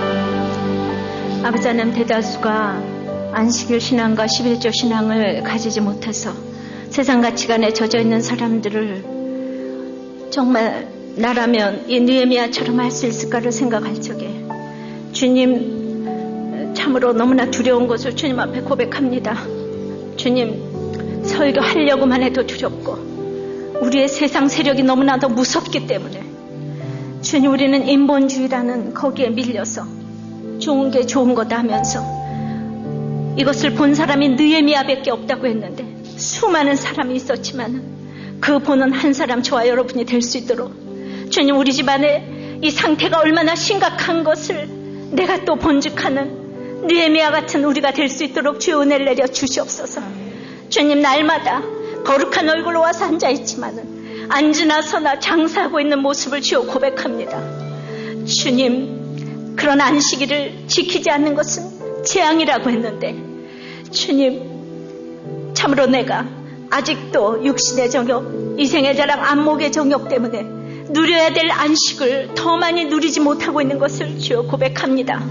Speaker 1: 아버지 하나님 대다수가 안식일 신앙과 11조 신앙을 가지지 못해서 세상 가치관에 젖어있는 사람들을 정말 나라면 이 느헤미야처럼 할 수 있을까를 생각할 적에 주님 참으로 너무나 두려운 것을 주님 앞에 고백합니다. 주님 설교하려고만 해도 두렵고 우리의 세상 세력이 너무나도 무섭기 때문에 주님 우리는 인본주의라는 거기에 밀려서 좋은 게 좋은 거다 하면서 이것을 본 사람이 느헤미야밖에 없다고 했는데 수많은 사람이 있었지만 그 보는 한 사람 저와 여러분이 될 수 있도록 주님 우리 집안의 이 상태가 얼마나 심각한 것을 내가 또 본죽하는 느헤미야 같은 우리가 될 수 있도록 주의 은혜를 내려 주시옵소서. 주님 날마다 거룩한 얼굴로 와서 앉아있지만은 앉으나 서나 장사하고 있는 모습을 주여 고백합니다. 주님 그런 안식일을 지키지 않는 것은 재앙이라고 했는데 주님 참으로 내가 아직도 육신의 정욕 이생의 자랑 안목의 정욕 때문에 누려야 될 안식을 더 많이 누리지 못하고 있는 것을 주여 고백합니다.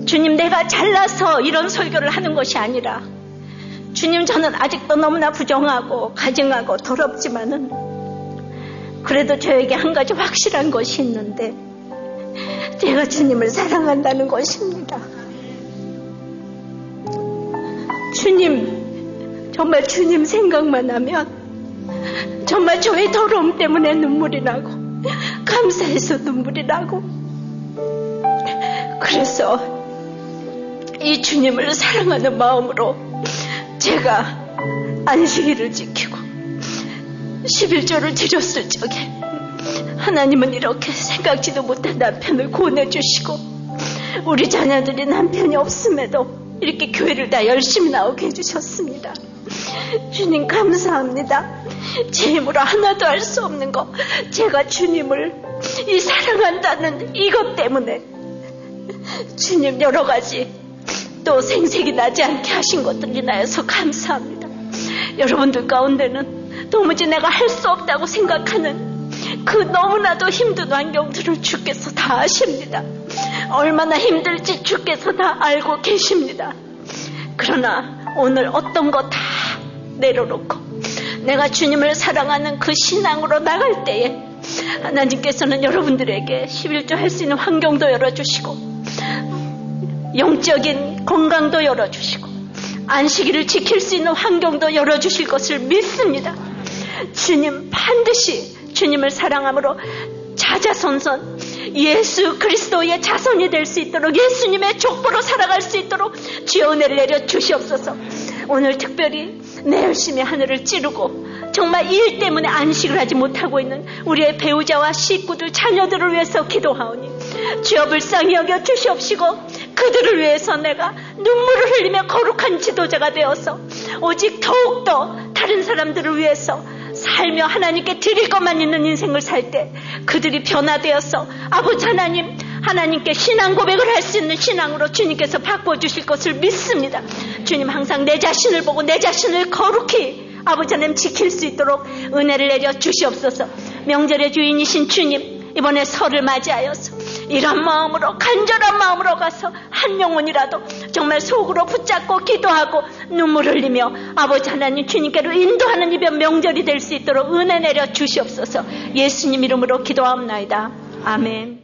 Speaker 1: 주님 내가 잘나서 이런 설교를 하는 것이 아니라 주님 저는 아직도 너무나 부정하고 가증하고 더럽지만은 그래도 저에게 한 가지 확실한 것이 있는데 제가 주님을 사랑한다는 것입니다. 주님 정말 주님 생각만 하면 정말 저의 더러움 때문에 눈물이 나고 감사해서 눈물이 나고 그래서 이 주님을 사랑하는 마음으로 제가 안식일을 지키고 11조를 드렸을 적에 하나님은 이렇게 생각지도 못한 남편을 구원해 주시고 우리 자녀들이 남편이 없음에도
Speaker 2: 이렇게 교회를 다 열심히 나오게 해주셨습니다. 주님 감사합니다. 제 힘으로 하나도 할 수 없는 거, 제가 주님을 이 사랑한다는 이것 때문에 주님 여러 가지 또 생색이 나지 않게 하신 것들이 나여서 감사합니다. 여러분들 가운데는 도무지 내가 할 수 없다고 생각하는 그 너무나도 힘든 환경들을 주께서 다 아십니다. 얼마나 힘들지 주께서 다 알고 계십니다. 그러나 오늘 어떤 거 다 내려놓고 내가 주님을 사랑하는 그 신앙으로 나갈 때에 하나님께서는 여러분들에게 11조 할 수 있는 환경도 열어주시고 영적인 건강도 열어주시고 안식일을 지킬 수 있는 환경도 열어주실 것을 믿습니다. 주님 반드시 주님을 사랑함으로 자자손손 예수 그리스도의 자손이 될 수 있도록 예수님의 족보로 살아갈 수 있도록 주여 은혜를 내려 주시옵소서. 오늘 특별히 내 열심히 하늘을 찌르고 정말 일 때문에 안식을 하지 못하고 있는 우리의 배우자와 식구들 자녀들을 위해서 기도하오니 주여 불쌍히 여겨 주시옵시고 그들을 위해서 내가 눈물을 흘리며 거룩한 지도자가 되어서 오직 더욱더 다른 사람들을 위해서 살며 하나님께 드릴 것만 있는 인생을 살 때 그들이 변화되어서 아버지 하나님 하나님께 신앙 고백을 할 수 있는 신앙으로 주님께서 바꿔주실 것을 믿습니다. 주님 항상 내 자신을 보고 내 자신을 거룩히 아버지 하나님 지킬 수 있도록 은혜를 내려 주시옵소서. 명절의 주인이신 주님 이번에 설을 맞이하여서 이런 마음으로 간절한 마음으로 가서 한 영혼이라도 정말 속으로 붙잡고 기도하고 눈물 흘리며 아버지 하나님 주님께로 인도하는 이번 명절이 될 수 있도록 은혜 내려 주시옵소서. 예수님 이름으로 기도하옵나이다. 아멘.